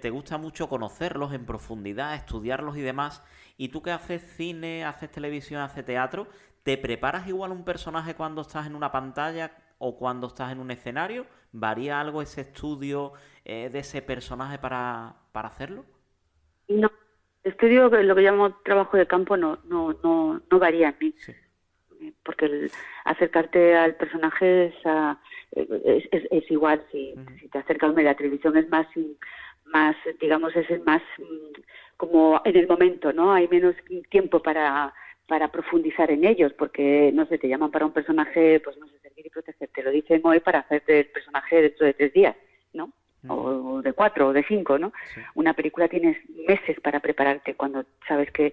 te gusta mucho conocerlos en profundidad, estudiarlos y demás. Y tú que haces cine, haces televisión, haces teatro, ¿te preparas igual un personaje cuando estás en una pantalla o cuando estás en un escenario? ¿Varía algo ese estudio de ese personaje para hacerlo? No, estudio, lo que llamo trabajo de campo, no varía en mí. Sí. Porque el acercarte al personaje es igual. Si te acercas a la televisión es más digamos, es más como en el momento, ¿no? Hay menos tiempo para profundizar en ellos, porque, no sé, te llaman para un personaje, pues no sé, servir y proteger, te lo dicen hoy para hacerte el personaje dentro de 3 días, ¿no? O de 4 o de 5, ¿no? Sí. Una película tienes meses para prepararte, cuando sabes que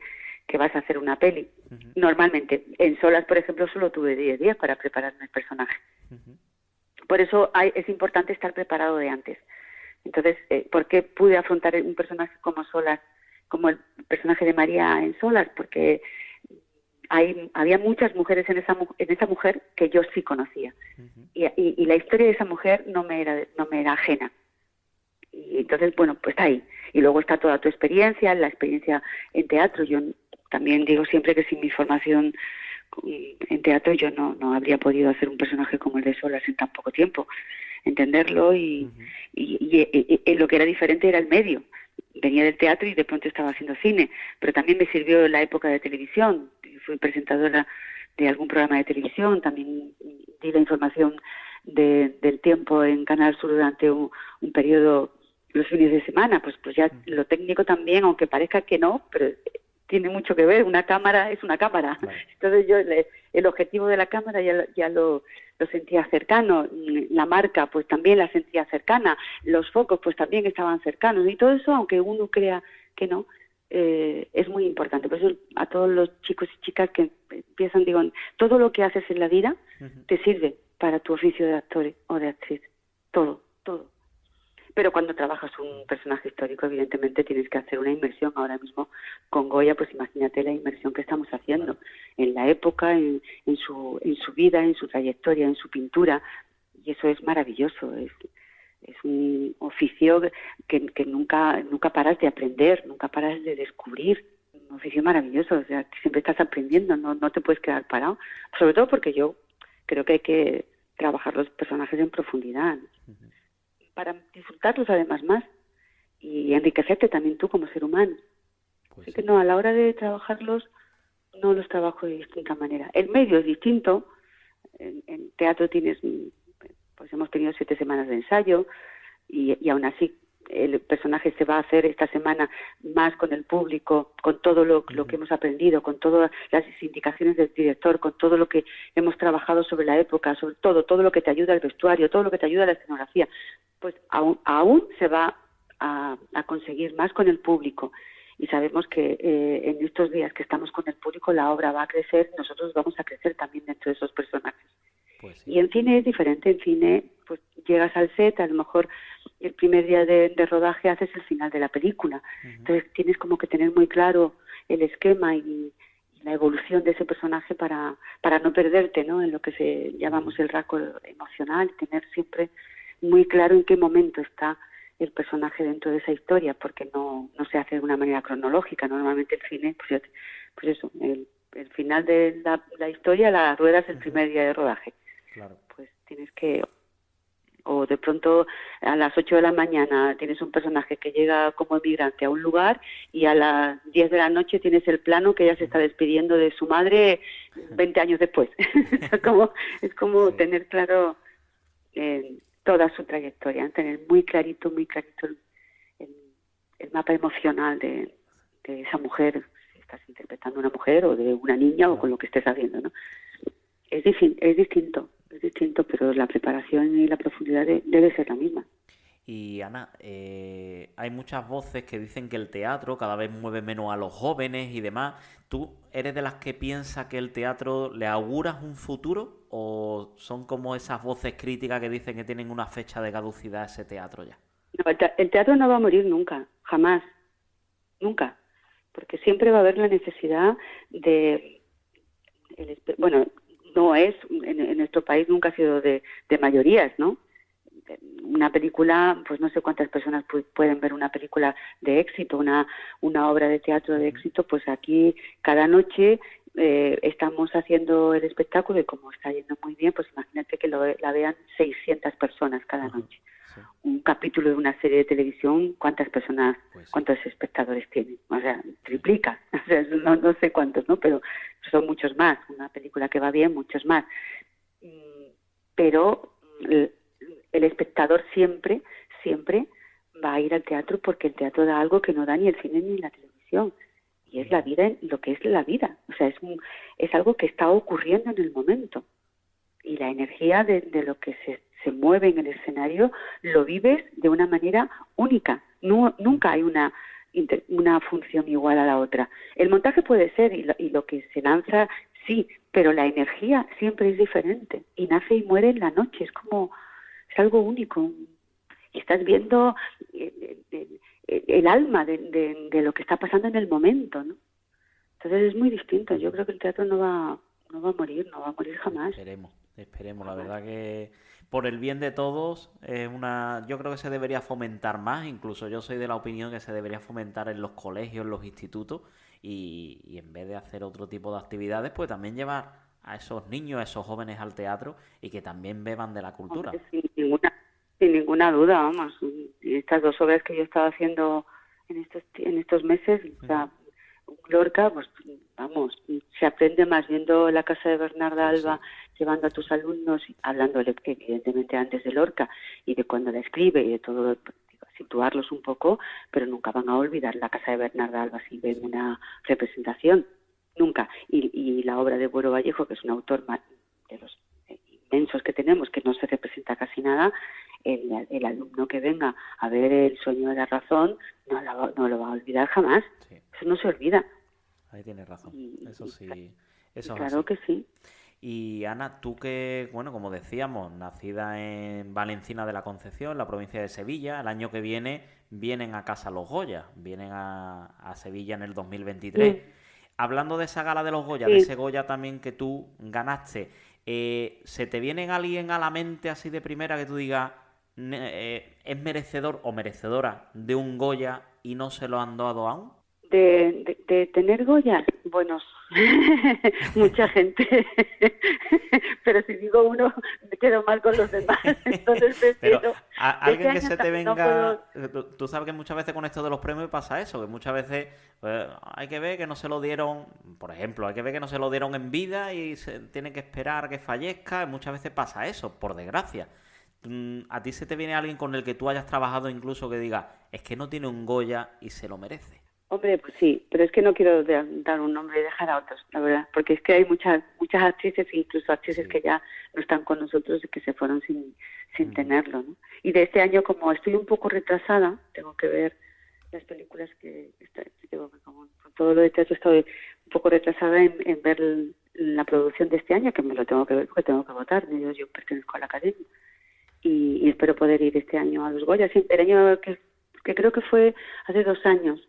que vas a hacer una peli. Normalmente, en Solas, por ejemplo, solo tuve 10 días para prepararme el personaje. Por eso es importante estar preparado de antes. Entonces, ¿por qué pude afrontar un personaje como Solas, como el personaje de María en Solas? Porque había muchas mujeres en esa mujer que yo sí conocía. Y la historia de esa mujer no me era ajena. Y entonces, bueno, pues está ahí. Y luego está toda tu experiencia, la experiencia en teatro. Yo también digo siempre que sin mi formación en teatro yo no habría podido hacer un personaje como el de Solas en tan poco tiempo. Entenderlo y lo que era diferente era el medio. Venía del teatro y de pronto estaba haciendo cine, pero también me sirvió la época de televisión. Fui presentadora de algún programa de televisión, también di la información del tiempo en Canal Sur durante un periodo los fines de semana, pues ya lo técnico también, aunque parezca que no, pero tiene mucho que ver. Una cámara es una cámara. Claro. Entonces yo el objetivo de la cámara ya lo sentía cercano, la marca pues también la sentía cercana, los focos pues también estaban cercanos, y todo eso, aunque uno crea que no, es muy importante. Por eso a todos los chicos y chicas que empiezan, digo, todo lo que haces en la vida te sirve para tu oficio de actor o de actriz, todo. Pero cuando trabajas un personaje histórico, evidentemente tienes que hacer una inmersión. Ahora mismo con Goya, pues imagínate la inmersión que estamos haciendo en la época, en su vida, en su trayectoria, en su pintura, y eso es maravilloso. Es un oficio que nunca paras de aprender, nunca paras de descubrir. Un oficio maravilloso, o sea, que siempre estás aprendiendo, no te puedes quedar parado. Sobre todo porque yo creo que hay que trabajar los personajes en profundidad, ¿no? Para disfrutarlos además más y enriquecerte también tú como ser humano. Pues así que no, a la hora de trabajarlos no los trabajo de distinta manera. El medio es distinto. En teatro pues hemos tenido 7 semanas de ensayo y aún así el personaje se va a hacer esta semana más con el público, con todo lo que hemos aprendido, con todas las indicaciones del director, con todo lo que hemos trabajado sobre la época, sobre todo lo que te ayuda al vestuario, todo lo que te ayuda a la escenografía. Pues aún se va a conseguir más con el público, y sabemos que en estos días que estamos con el público la obra va a crecer, nosotros vamos a crecer también dentro de esos personajes. Pues sí. Y en cine es diferente. En cine pues llegas al set, a lo mejor el primer día de rodaje haces el final de la película, entonces tienes como que tener muy claro el esquema y la evolución de ese personaje para no perderte, ¿no?, en lo que llamamos el rasgo emocional, tener siempre muy claro en qué momento está el personaje dentro de esa historia, porque no se hace de una manera cronológica. Normalmente el cine, pues eso, el final de la historia la ruedas el primer día de rodaje. Claro. Pues tienes que, o de pronto a las 8 de la mañana tienes un personaje que llega como emigrante a un lugar y a las 10 de la noche tienes el plano que ella se está despidiendo de su madre 20 años después. es como tener claro toda su trayectoria, tener muy clarito el mapa emocional de esa mujer, si estás interpretando a una mujer o de una niña o con lo que estés haciendo, ¿no? Es distinto, pero la preparación y la profundidad debe ser la misma. Y Ana, hay muchas voces que dicen que el teatro cada vez mueve menos a los jóvenes y demás. ¿Tú eres de las que piensa que el teatro le auguras un futuro o son como esas voces críticas que dicen que tienen una fecha de caducidad ese teatro ya? No, el teatro no va a morir nunca, jamás, nunca, porque siempre va a haber la necesidad no es, en nuestro país nunca ha sido de mayorías, ¿no? Una película, pues no sé cuántas personas pueden ver una película de éxito, una obra de teatro de éxito. Pues aquí cada noche estamos haciendo el espectáculo y como está yendo muy bien, pues imagínate que la vean 600 personas cada noche. Sí. Un capítulo de una serie de televisión, ¿cuántas personas, cuántos espectadores tiene? O sea, triplica, o sea, no sé cuántos, ¿no? Pero son muchos más. Una película que va bien, muchos más. Pero el espectador siempre va a ir al teatro porque el teatro da algo que no da ni el cine ni la televisión, y es la vida, lo que es la vida. O sea, es algo que está ocurriendo en el momento, y la energía de lo que se mueve en el escenario lo vives de una manera única. Nunca hay una una función igual a la otra. El montaje puede ser, y lo que se lanza, sí, pero la energía siempre es diferente, y nace y muere en la noche, es algo único. Y estás viendo el alma de lo que está pasando en el momento, ¿no? Entonces es muy distinto. Yo creo que el teatro no va a morir jamás. Esperemos. La verdad que por el bien de todos yo creo que se debería fomentar más. Incluso yo soy de la opinión que se debería fomentar en los colegios, en los institutos, y en vez de hacer otro tipo de actividades, pues también llevar a esos niños, a esos jóvenes al teatro y que también beban de la cultura. Hombre, sin ninguna duda, vamos. Estas 2 obras que yo estaba haciendo en estos meses, o sea, Lorca, pues vamos, se aprende más viendo la casa de Bernarda Alba, llevando a tus alumnos, hablando evidentemente antes de Lorca y de cuando la escribe y de todo, situarlos un poco, pero nunca van a olvidar la casa de Bernarda Alba si ven una representación, nunca. Y la obra de Buero Vallejo, que es un autor de los inmensos que tenemos, que no se representa casi nada, el alumno que venga a ver El sueño de la razón no lo va a olvidar jamás. Sí. Eso no se olvida. Ahí tienes razón. Eso sí. Eso claro que sí. Y Ana, tú que, bueno, como decíamos, nacida en Valencina de la Concepción, la provincia de Sevilla, el año que viene vienen a casa los Goya, vienen a Sevilla en el 2023. Sí. Hablando de esa gala de los Goya, sí, de ese Goya también que tú ganaste, ¿se te viene alguien a la mente así de primera que tú digas es merecedor o merecedora de un Goya y no se lo han dado aún? De tener Goyas, bueno, mucha gente, pero si digo uno me quedo mal con los demás, entonces pero alguien que se te venga, no tú sabes que muchas veces con esto de los premios pasa eso, que muchas veces hay que ver que no se lo dieron, por ejemplo, hay que ver que no se lo dieron en vida y se tiene que esperar a que fallezca, y muchas veces pasa eso, por desgracia. ¿A ti se te viene alguien con el que tú hayas trabajado incluso que diga, es que no tiene un Goya y se lo merece? Hombre, pues sí, pero es que no quiero dar un nombre y dejar a otros, la verdad, porque es que hay muchas actrices, incluso actrices que ya no están con nosotros y que se fueron sin tenerlo, ¿no? Y de este año, como estoy un poco retrasada, tengo que ver las películas como con todo lo de teatro estoy un poco retrasada en ver la producción de este año, que me lo tengo que ver porque tengo que votar, yo pertenezco a la academia y espero poder ir este año a los Goya. Sí, el año que creo que fue hace 2 años.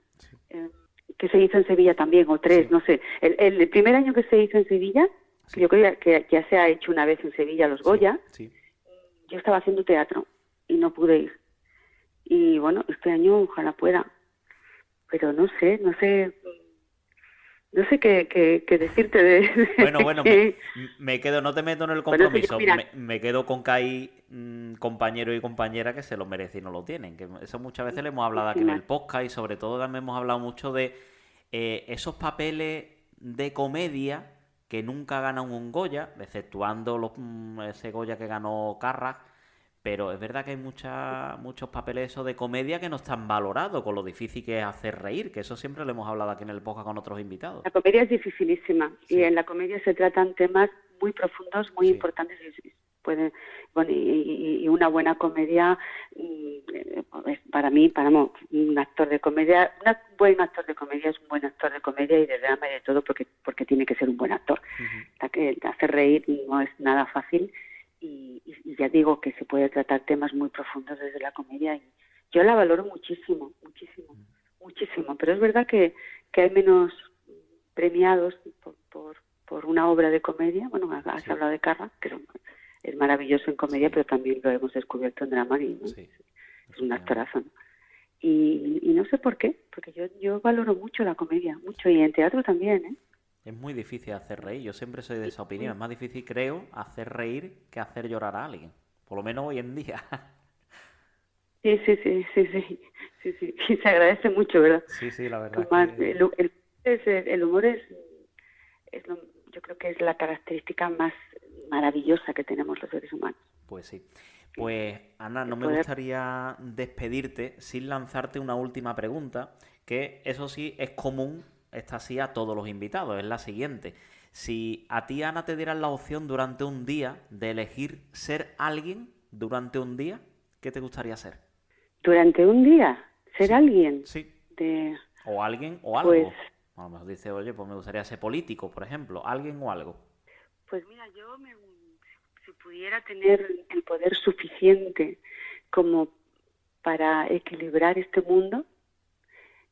Que se hizo en Sevilla también, o 3, sí, no sé. El primer año que se hizo en Sevilla, sí, yo creo que ya se ha hecho una vez en Sevilla los Goya, sí, yo estaba haciendo teatro y no pude ir. Y bueno, este año ojalá pueda. Pero no sé qué decirte de... Bueno, me quedo, no te meto en el compromiso, bueno, me quedo con que hay compañeros y compañeras que se lo merecen y no lo tienen, que eso muchas veces le hemos hablado aquí en el podcast y sobre todo también hemos hablado mucho de esos papeles de comedia que nunca ganan un Goya, exceptuando ese Goya que ganó Carras, pero es verdad que hay muchos papeles esos de comedia que no están valorados con lo difícil que es hacer reír, que eso siempre lo hemos hablado aquí en el podcast con otros invitados. La comedia es dificilísima, sí, y en la comedia se tratan temas muy profundos, muy importantes, y una buena comedia para mí, un actor de comedia, un buen actor de comedia es un buen actor de comedia y de drama y de todo porque tiene que ser un buen actor. Que hacer reír no es nada fácil. Y ya digo que se puede tratar temas muy profundos desde la comedia y yo la valoro muchísimo, pero es verdad que hay menos premiados por una obra de comedia. Bueno, has hablado de Carra, que es maravilloso en comedia, pero también lo hemos descubierto en drama y es un actorazo, ¿no? Y no sé por qué, porque yo valoro mucho la comedia, mucho, y en teatro también, ¿eh? Es muy difícil hacer reír, yo siempre soy de esa opinión, es más difícil, creo, hacer reír que hacer llorar a alguien, por lo menos hoy en día. Sí, y se agradece mucho, ¿verdad? Sí, la verdad. El humor es yo creo que es la característica más maravillosa que tenemos los seres humanos. Pues sí. Pues, Ana, no me gustaría despedirte sin lanzarte una última pregunta, que eso sí es común. Esta sí a todos los invitados, es la siguiente. Si a ti, Ana, te dieran la opción durante un día de elegir ser alguien durante un día, ¿qué te gustaría ser? ¿Durante un día? ¿Ser alguien? Sí. suficiente. O alguien o algo. Pues, A lo mejor dice, oye, pues me gustaría ser político, por ejemplo. Alguien o algo. pues mira, si pudiera tener el poder suficiente como para equilibrar este mundo,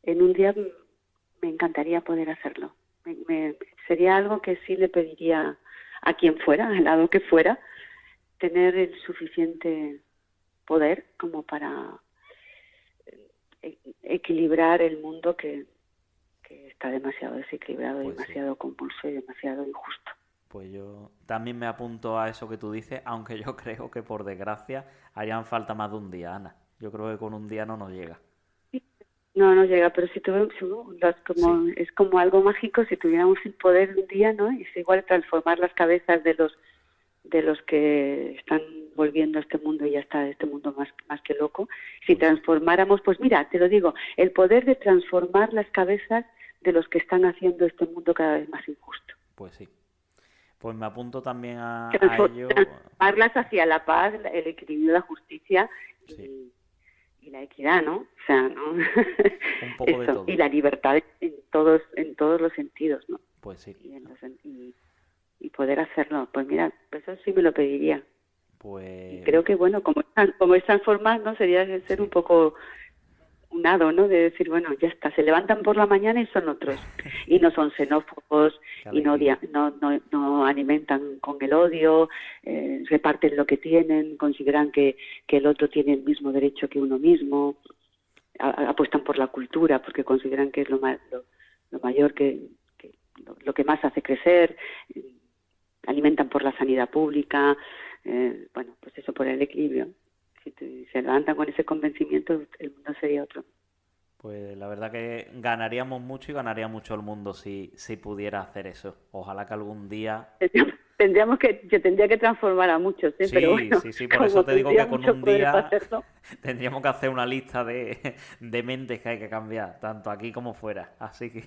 en un día me encantaría poder hacerlo. Sería algo que sí le pediría a quien fuera, al lado que fuera, tener el suficiente poder como para equilibrar el mundo que está demasiado desequilibrado, Pues sí. demasiado convulso y demasiado injusto. Pues yo también me apunto a eso que tú dices, aunque yo creo que por desgracia harían falta más de un día, Ana. Yo creo que con un día no nos llega. No llega, pero si tuviéramos, Sí. es como algo mágico, si tuviéramos el poder de un día, ¿no? Es igual transformar las cabezas de los que están volviendo a este mundo, y ya está este mundo más que loco. Si transformáramos, pues mira, te lo digo, el poder de transformar las cabezas de los que están haciendo este mundo cada vez más injusto. Pues sí. Pues me apunto también a ello. Transformarlas hacia la paz, el equilibrio, la justicia Sí. y la equidad, ¿no? O sea, ¿no? Un poco de todo. Y la libertad en todos los sentidos, ¿no? Pues sí. Y poder hacerlo. Pues mira, eso sí me lo pediría. Pues Y creo que, bueno, como es transformar, ¿no? Sería ser un poco un hado, ¿no? De decir, bueno, ya está, se levantan por la mañana y son otros. Y no son xenófobos, Qué y alegría. no alimentan con el odio, reparten lo que tienen, consideran que el otro tiene el mismo derecho que uno mismo, apuestan por la cultura porque consideran que es lo mayor, lo que más hace crecer, alimentan por la sanidad pública, bueno, pues eso, por el equilibrio. Si se levantan con ese convencimiento, el mundo sería otro. Pues la verdad que ganaríamos mucho y ganaría mucho el mundo si pudiera hacer eso. Ojalá que algún día... Yo tendría que transformar a muchos, ¿eh? Sí, Pero bueno, sí, por como eso te digo que tendría con mucho un poder día para hacerlo, tendríamos que hacer una lista de mentes que hay que cambiar, tanto aquí como fuera. Así que...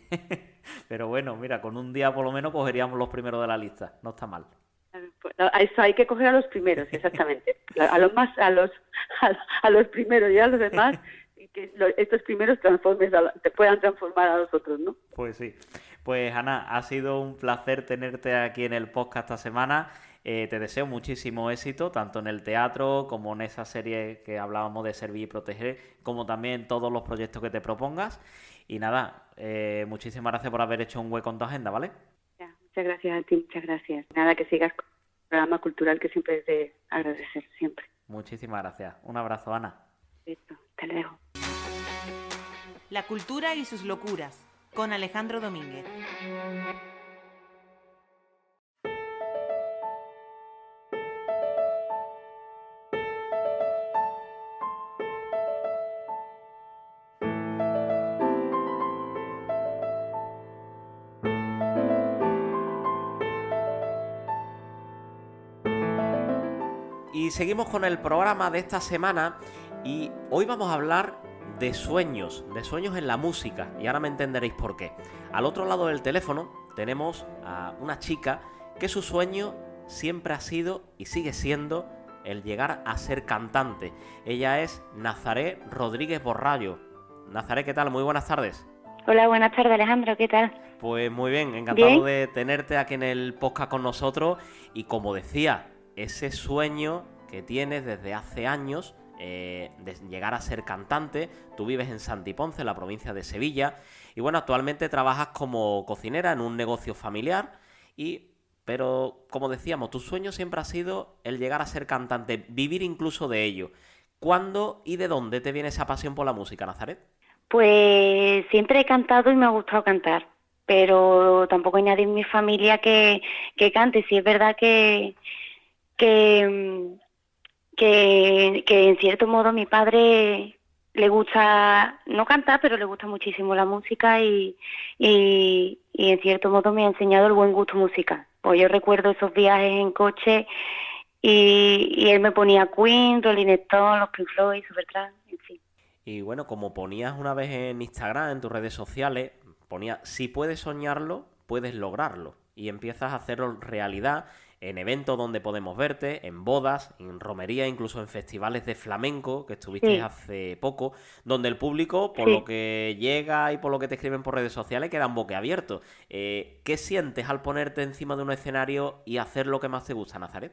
Pero bueno, mira, con un día por lo menos cogeríamos los primeros de la lista. No está mal. pues, a eso hay que coger a los primeros, exactamente. A los primeros y a los demás, y que estos primeros te puedan transformar a los otros, ¿no? Pues sí. Pues Ana, ha sido un placer tenerte aquí en el podcast esta semana. Te deseo muchísimo éxito, tanto en el teatro como en esa serie que hablábamos de Servir y Proteger, como también en todos los proyectos que te propongas. Y nada, muchísimas gracias por haber hecho un hueco en tu agenda, ¿vale? Ya, muchas gracias a ti, muchas gracias. Nada, que sigas con el programa cultural, que siempre es de agradecer, siempre. Muchísimas gracias. Un abrazo, Ana. Listo, hasta luego. La cultura y sus locuras, con Alejandro Domínguez. Y seguimos con el programa de esta semana y hoy vamos a hablar de sueños en la música, y ahora me entenderéis por qué. Al otro lado del teléfono tenemos a una chica que su sueño siempre ha sido y sigue siendo el llegar a ser cantante. Ella es Nazaré Rodríguez Borrallo. Nazaré, ¿qué tal? Muy buenas tardes. Hola, buenas tardes, Alejandro, ¿qué tal? Pues muy bien, encantado ¿Bien? de tenerte aquí en el podcast con nosotros. Y como decía, ese sueño que tienes desde hace años de llegar a ser cantante. Tú vives en Santiponce, en la provincia de Sevilla, y bueno, actualmente trabajas como cocinera en un negocio familiar, pero como decíamos, tu sueño siempre ha sido el llegar a ser cantante, vivir incluso de ello. ¿Cuándo y de dónde te viene esa pasión por la música, Nazaret? Pues siempre he cantado y me ha gustado cantar, pero tampoco hay nadie en mi familia que cante. Sí es verdad que en cierto modo a mi padre le gusta no cantar, pero le gusta muchísimo la música y en cierto modo me ha enseñado el buen gusto musical. Pues yo recuerdo esos viajes en coche y él me ponía Queen, Rolling Stones, los Pink Floyd, Supertramp, en fin. Y bueno, como ponías una vez en Instagram, en tus redes sociales, ponía, si puedes soñarlo, puedes lograrlo. Y empiezas a hacerlo realidad en eventos donde podemos verte, en bodas, en romería, incluso en festivales de flamenco, que estuviste Sí, hace poco, donde el público, por lo sí. que llega y por lo que te escriben por redes sociales, quedan boquiabiertos. ¿Qué sientes al ponerte encima de un escenario y hacer lo que más te gusta, Nazaret?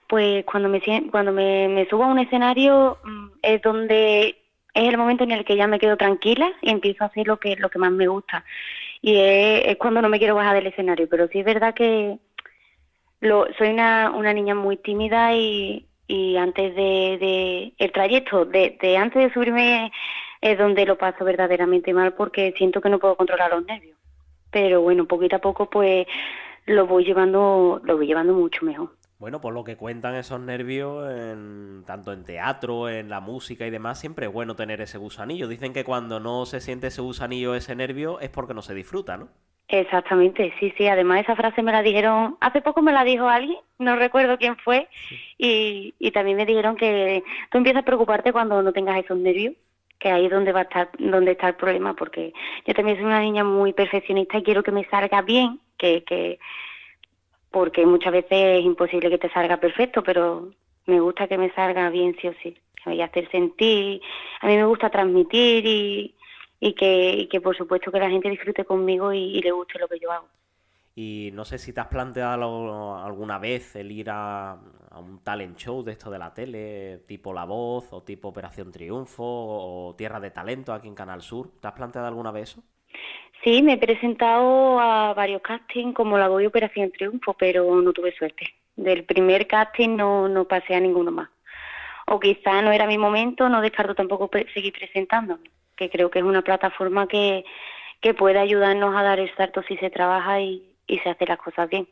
Pues cuando me subo a un escenario es donde es el momento en el que ya me quedo tranquila y empiezo a hacer lo que más me gusta. Y es cuando no me quiero bajar del escenario, pero sí es verdad que soy una niña muy tímida y antes de el trayecto de antes de subirme es donde lo paso verdaderamente mal porque siento que no puedo controlar los nervios. Pero bueno, poquito a poco pues lo voy llevando mucho mejor. Bueno, por lo que cuentan esos nervios, tanto en teatro, en la música y demás, siempre es bueno tener ese gusanillo. Dicen que cuando no se siente ese gusanillo, ese nervio, es porque no se disfruta, ¿no? Exactamente, sí, sí. Además esa frase me la dijeron, hace poco me la dijo alguien, no recuerdo quién fue, y también me dijeron que tú empiezas a preocuparte cuando no tengas esos nervios, que ahí es donde va a estar, donde está el problema, porque yo también soy una niña muy perfeccionista y quiero que me salga bien, porque muchas veces es imposible que te salga perfecto, pero me gusta que me salga bien sí o sí, que me vaya a hacer sentir, a mí me gusta transmitir y que por supuesto que la gente disfrute conmigo y le guste lo que yo hago. Y no sé si te has planteado alguna vez el ir a un talent show de esto de la tele, tipo La Voz o tipo Operación Triunfo o Tierra de Talento aquí en Canal Sur. ¿Te has planteado alguna vez eso? Sí, me he presentado a varios castings como La Voz y Operación Triunfo, pero no tuve suerte. Del primer casting no pasé a ninguno más. O quizá no era mi momento, no descarto tampoco seguir presentándome, que creo que es una plataforma que puede ayudarnos a dar el salto si se trabaja y se hace las cosas bien.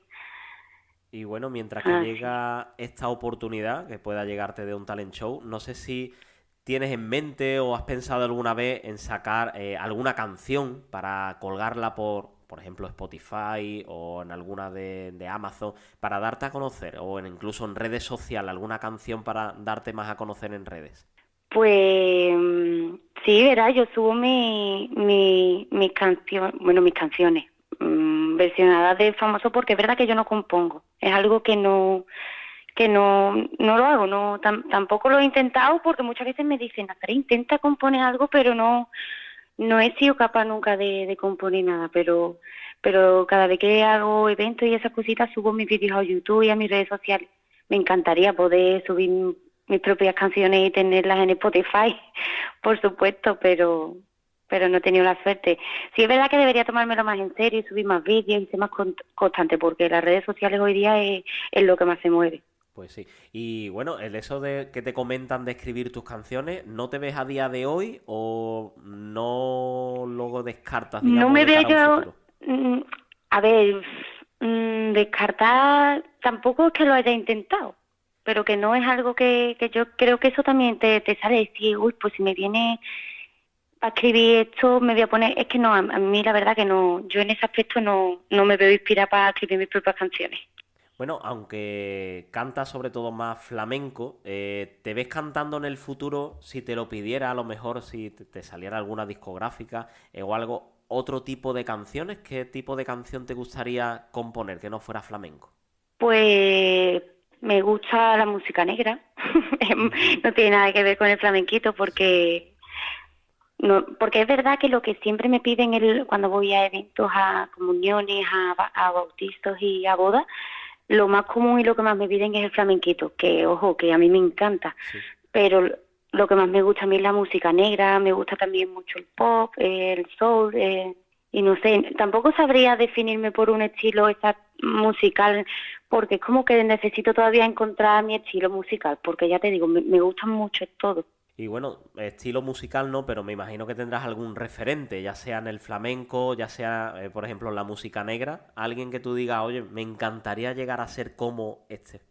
Y bueno, mientras que Así. llega esta oportunidad que pueda llegarte de un talent show, no sé si tienes en mente o has pensado alguna vez en sacar alguna canción para colgarla por ejemplo, Spotify o en alguna de Amazon para darte a conocer o incluso en redes sociales, alguna canción para darte más a conocer en redes. Pues sí, verá, yo subo mis canciones versionadas de famoso porque es verdad que yo no compongo. Es algo que no lo hago, tampoco lo he intentado porque muchas veces me dicen, Nazaré, intenta componer algo, pero no he sido capaz nunca de componer nada, pero cada vez que hago eventos y esas cositas subo mis vídeos a YouTube y a mis redes sociales. Me encantaría poder subir mis propias canciones y tenerlas en Spotify, por supuesto, pero no he tenido la suerte. Sí es verdad que debería tomármelo más en serio y subir más vídeos y ser más constante, porque las redes sociales hoy día es lo que más se mueve. Pues sí. Y bueno, el eso de que te comentan de escribir tus canciones, ¿no te ves a día de hoy o no luego descartas, No digamos, me de veo cara a un yo, futuro? a ver, descartar, tampoco es que lo haya intentado, pero que no es algo que yo creo que eso también te sale decir, uy, pues si me viene para escribir esto, me voy a poner, es que no, a mí la verdad que no, yo en ese aspecto no me veo inspirada para escribir mis propias canciones. Bueno, aunque cantas sobre todo más flamenco, ¿te ves cantando en el futuro si te lo pidiera, a lo mejor si te saliera alguna discográfica o algo, otro tipo de canciones? ¿Qué tipo de canción te gustaría componer que no fuera flamenco? Pues me gusta la música negra, Ujú. no tiene nada que ver con el flamenquito porque no, porque es verdad que lo que siempre me piden cuando voy a eventos, a comuniones, a bautizos y a bodas, lo más común y lo que más me piden es el flamenquito, que ojo, que a mí me encanta, Sí. pero lo que más me gusta a mí es la música negra, me gusta también mucho el pop, el soul, y no sé, tampoco sabría definirme por un estilo musical, porque es como que necesito todavía encontrar mi estilo musical, porque ya te digo, me gustan mucho todo. Y bueno, estilo musical no, pero me imagino que tendrás algún referente, ya sea en el flamenco, ya sea, por ejemplo, en la música negra, alguien que tú digas, oye, me encantaría llegar a ser como este.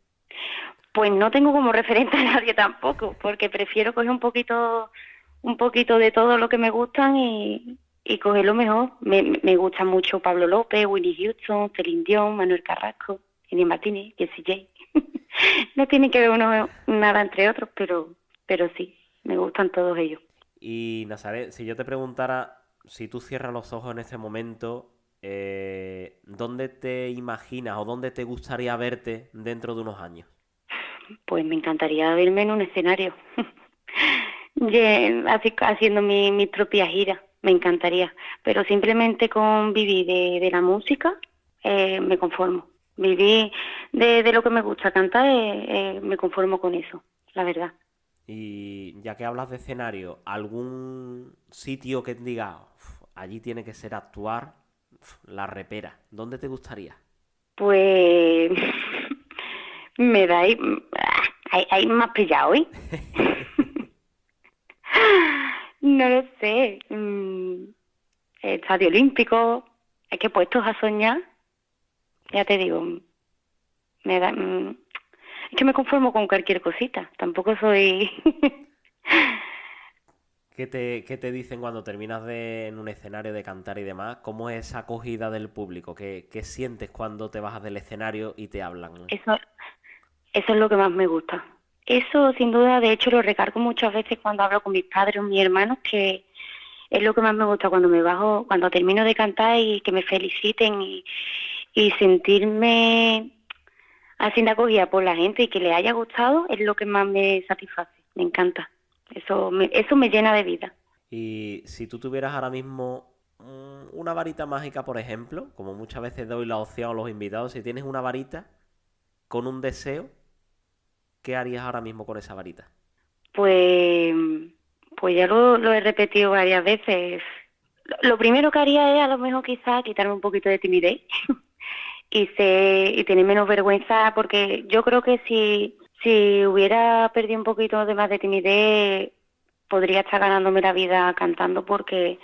Pues no tengo como referente a nadie tampoco, porque prefiero coger un poquito de todo lo que me gustan y coger lo mejor. Me gusta mucho Pablo López, Whitney Houston, Celine Dion, Manuel Carrasco, Inés Martínez, Jessie J. No tiene que ver uno nada entre otros, pero sí, me gustan todos ellos. Y Nazaret, si yo te preguntara, si tú cierras los ojos en este momento, ¿dónde te imaginas o dónde te gustaría verte dentro de unos años? Pues me encantaría verme en un escenario, haciendo mi propia gira, me encantaría. Pero simplemente con vivir de la música me conformo. Vivir de lo que me gusta cantar, me conformo con eso, la verdad. Y ya que hablas de escenario, ¿algún sitio que diga, allí tiene que ser actuar, La Repera? ¿Dónde te gustaría? Pues me da ahí más pillado, ¿eh? No lo sé. Estadio Olímpico. Es que puestos a soñar, ya te digo, me da... es que me conformo con cualquier cosita. Tampoco soy... ¿Qué te dicen cuando terminas en un escenario de cantar y demás? ¿Cómo es esa acogida del público? ¿Qué sientes cuando te bajas del escenario y te hablan? Eso es lo que más me gusta. Eso, sin duda, de hecho, lo recargo muchas veces cuando hablo con mis padres o mis hermanos, que es lo que más me gusta cuando me bajo, cuando termino de cantar y que me feliciten y sentirme así de acogida por la gente y que le haya gustado, es lo que más me satisface, me encanta. Eso me llena de vida. Y si tú tuvieras ahora mismo una varita mágica, por ejemplo, como muchas veces doy la opción a los invitados, si tienes una varita con un deseo, ¿qué harías ahora mismo con esa varita? Pues ya lo he repetido varias veces. Lo primero que haría es a lo mejor quizás quitarme un poquito de timidez y tener menos vergüenza, porque yo creo que si hubiera perdido un poquito de más de timidez, podría estar ganándome la vida cantando, porque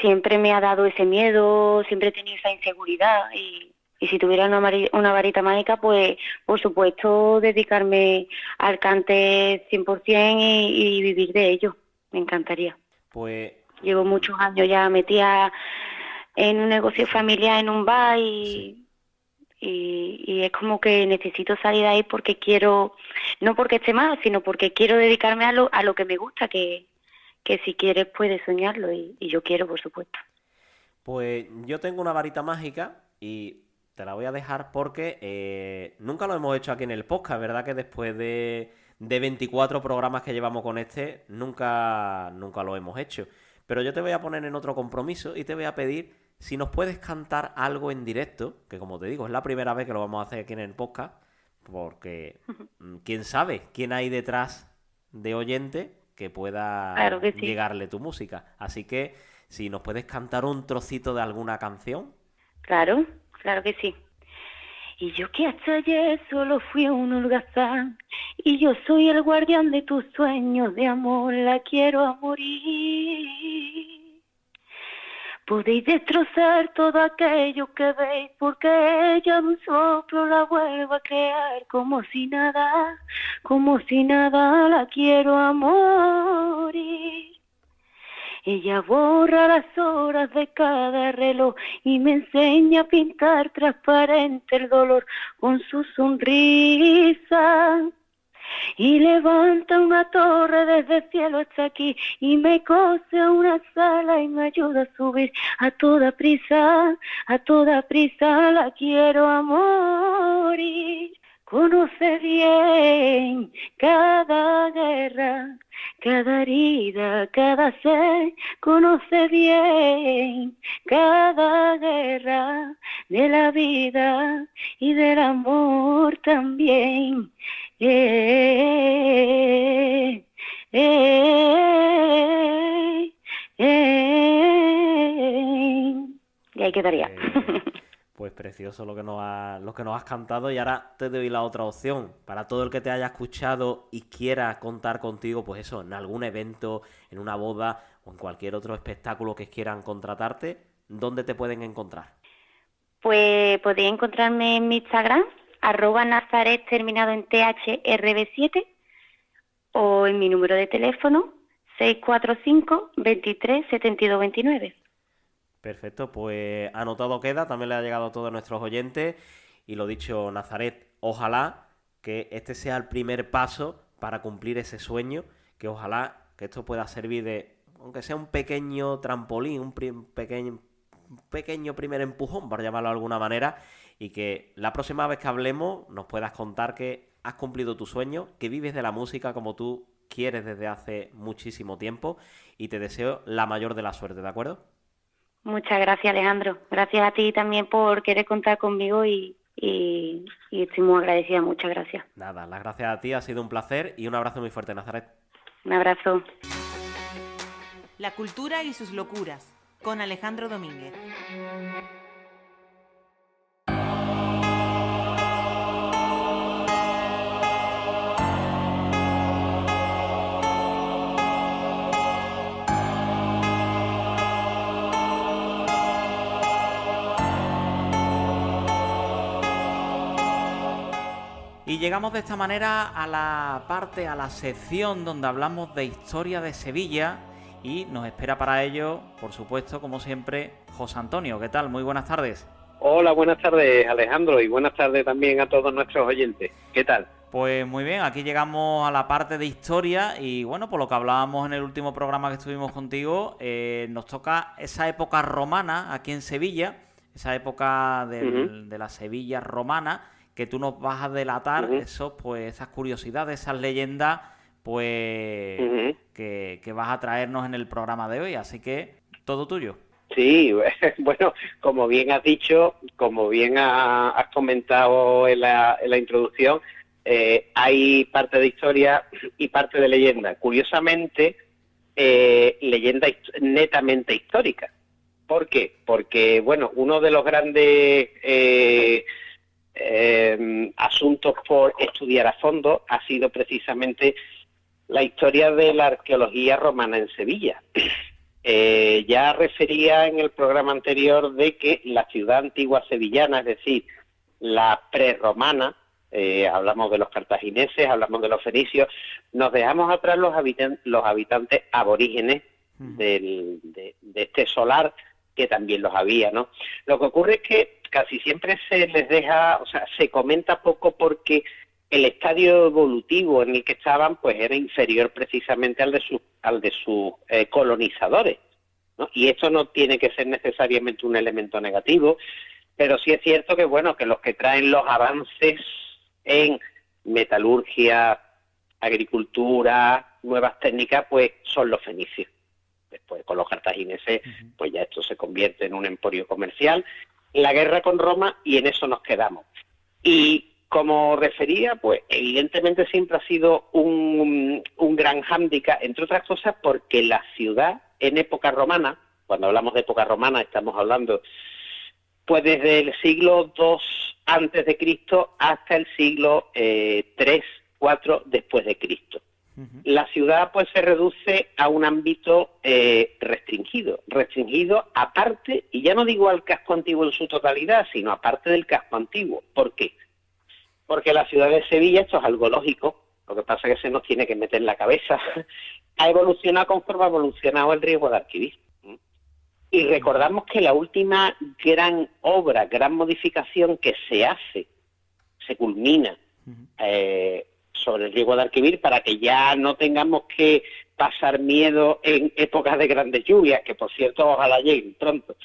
siempre me ha dado ese miedo, siempre he tenido esa inseguridad y si tuviera una varita mágica, pues por supuesto dedicarme al cante 100% y vivir de ello. Me encantaría. Pues llevo muchos años ya metida en un negocio familiar, en un bar y es como que necesito salir de ahí porque quiero, no porque esté mal, sino porque quiero dedicarme a lo que me gusta, que si quieres puedes soñarlo y yo quiero, por supuesto. Pues yo tengo una varita mágica y te la voy a dejar porque nunca lo hemos hecho aquí en el podcast, ¿verdad? Que después de 24 programas que llevamos con nunca lo hemos hecho. Pero yo te voy a poner en otro compromiso y te voy a pedir si nos puedes cantar algo en directo, que como te digo, es la primera vez que lo vamos a hacer aquí en el podcast, porque quién sabe quién hay detrás de oyente que pueda claro que sí. llegarle tu música. Así que si nos puedes cantar un trocito de alguna canción. Claro que sí. Y yo que hasta ayer solo fui un holgazán, y yo soy el guardián de tus sueños de amor, la quiero a morir. Podéis destrozar todo aquello que veis, porque ella de un soplo la vuelvo a crear, como si nada, la quiero a morir. Ella borra las horas de cada reloj y me enseña a pintar transparente el dolor con su sonrisa. Y levanta una torre desde el cielo hasta aquí y me cose una sala y me ayuda a subir a toda prisa, la quiero a morir. Conoce bien cada guerra, cada herida, cada ser, conoce bien cada guerra de la vida y del amor también. Y ahí quedaría. Pues precioso lo que nos has cantado, y ahora te doy la otra opción. Para todo el que te haya escuchado y quiera contar contigo, pues eso, en algún evento, en una boda o en cualquier otro espectáculo que quieran contratarte, ¿dónde te pueden encontrar? Pues podéis encontrarme en mi Instagram, @Nazaret terminado en THRB7, o en mi número de teléfono 645 23 72 29. Perfecto, pues anotado queda, también le ha llegado a todos nuestros oyentes. Y lo dicho, Nazaret, ojalá que este sea el primer paso para cumplir ese sueño, que ojalá que esto pueda servir de, aunque sea un pequeño trampolín, un pequeño pequeño primer empujón, por llamarlo de alguna manera, y que la próxima vez que hablemos nos puedas contar que has cumplido tu sueño, que vives de la música como tú quieres desde hace muchísimo tiempo, y te deseo la mayor de la suerte, ¿de acuerdo? Muchas gracias, Alejandro. Gracias a ti también por querer contar conmigo y estoy muy agradecida. Muchas gracias. Nada, las gracias a ti, ha sido un placer y un abrazo muy fuerte, Nazaret. Un abrazo. La cultura y sus locuras, con Alejandro Domínguez. Y llegamos de esta manera a la sección donde hablamos de historia de Sevilla y nos espera para ello, por supuesto, como siempre, José Antonio. ¿Qué tal? Muy buenas tardes. Hola, buenas tardes, Alejandro, y buenas tardes también a todos nuestros oyentes. ¿Qué tal? Pues muy bien, aquí llegamos a la parte de historia y bueno, por lo que hablábamos en el último programa que estuvimos contigo, nos toca esa época romana aquí en Sevilla, esa época de la Sevilla romana, que tú nos vas a delatar esas curiosidades, esas leyendas, pues que vas a traernos en el programa de hoy, así que todo tuyo. Sí, bueno, como bien has dicho, como bien has comentado en la introducción, hay parte de historia y parte de leyenda. Curiosamente, leyenda netamente histórica. ¿Por qué? Porque, bueno, uno de los grandes asuntos por estudiar a fondo ha sido precisamente la historia de la arqueología romana en Sevilla. Ya refería en el programa anterior de que la ciudad antigua sevillana, es decir, la prerromana, hablamos de los cartagineses, hablamos de los fenicios, nos dejamos atrás los habitantes aborígenes de este solar, que también los había, ¿no? Lo que ocurre es que casi siempre se les deja, o sea, se comenta poco porque el estadio evolutivo en el que estaban, pues era inferior precisamente al de sus colonizadores, ¿no? Y esto no tiene que ser necesariamente un elemento negativo, pero sí es cierto que, bueno, que los que traen los avances en metalurgia, agricultura, nuevas técnicas, pues son los fenicios. Después con los cartagineses, pues ya esto se convierte en un emporio comercial. La guerra con Roma, y en eso nos quedamos. Y como refería, pues evidentemente siempre ha sido un gran hándicap, entre otras cosas porque la ciudad en época romana, cuando hablamos de época romana estamos hablando pues desde el siglo II antes de Cristo hasta el siglo III, IV después de Cristo. La ciudad pues se reduce a un ámbito restringido aparte, y ya no digo al casco antiguo en su totalidad, sino aparte del casco antiguo. ¿Por qué? Porque la ciudad de Sevilla, esto es algo lógico, lo que pasa es que se nos tiene que meter en la cabeza, ha evolucionado conforme ha evolucionado el río Guadalquivir. Y recordamos que la última gran obra, gran modificación que se culmina sobre el río Guadalquivir, para que ya no tengamos que pasar miedo en épocas de grandes lluvias, que por cierto ojalá lleguen pronto,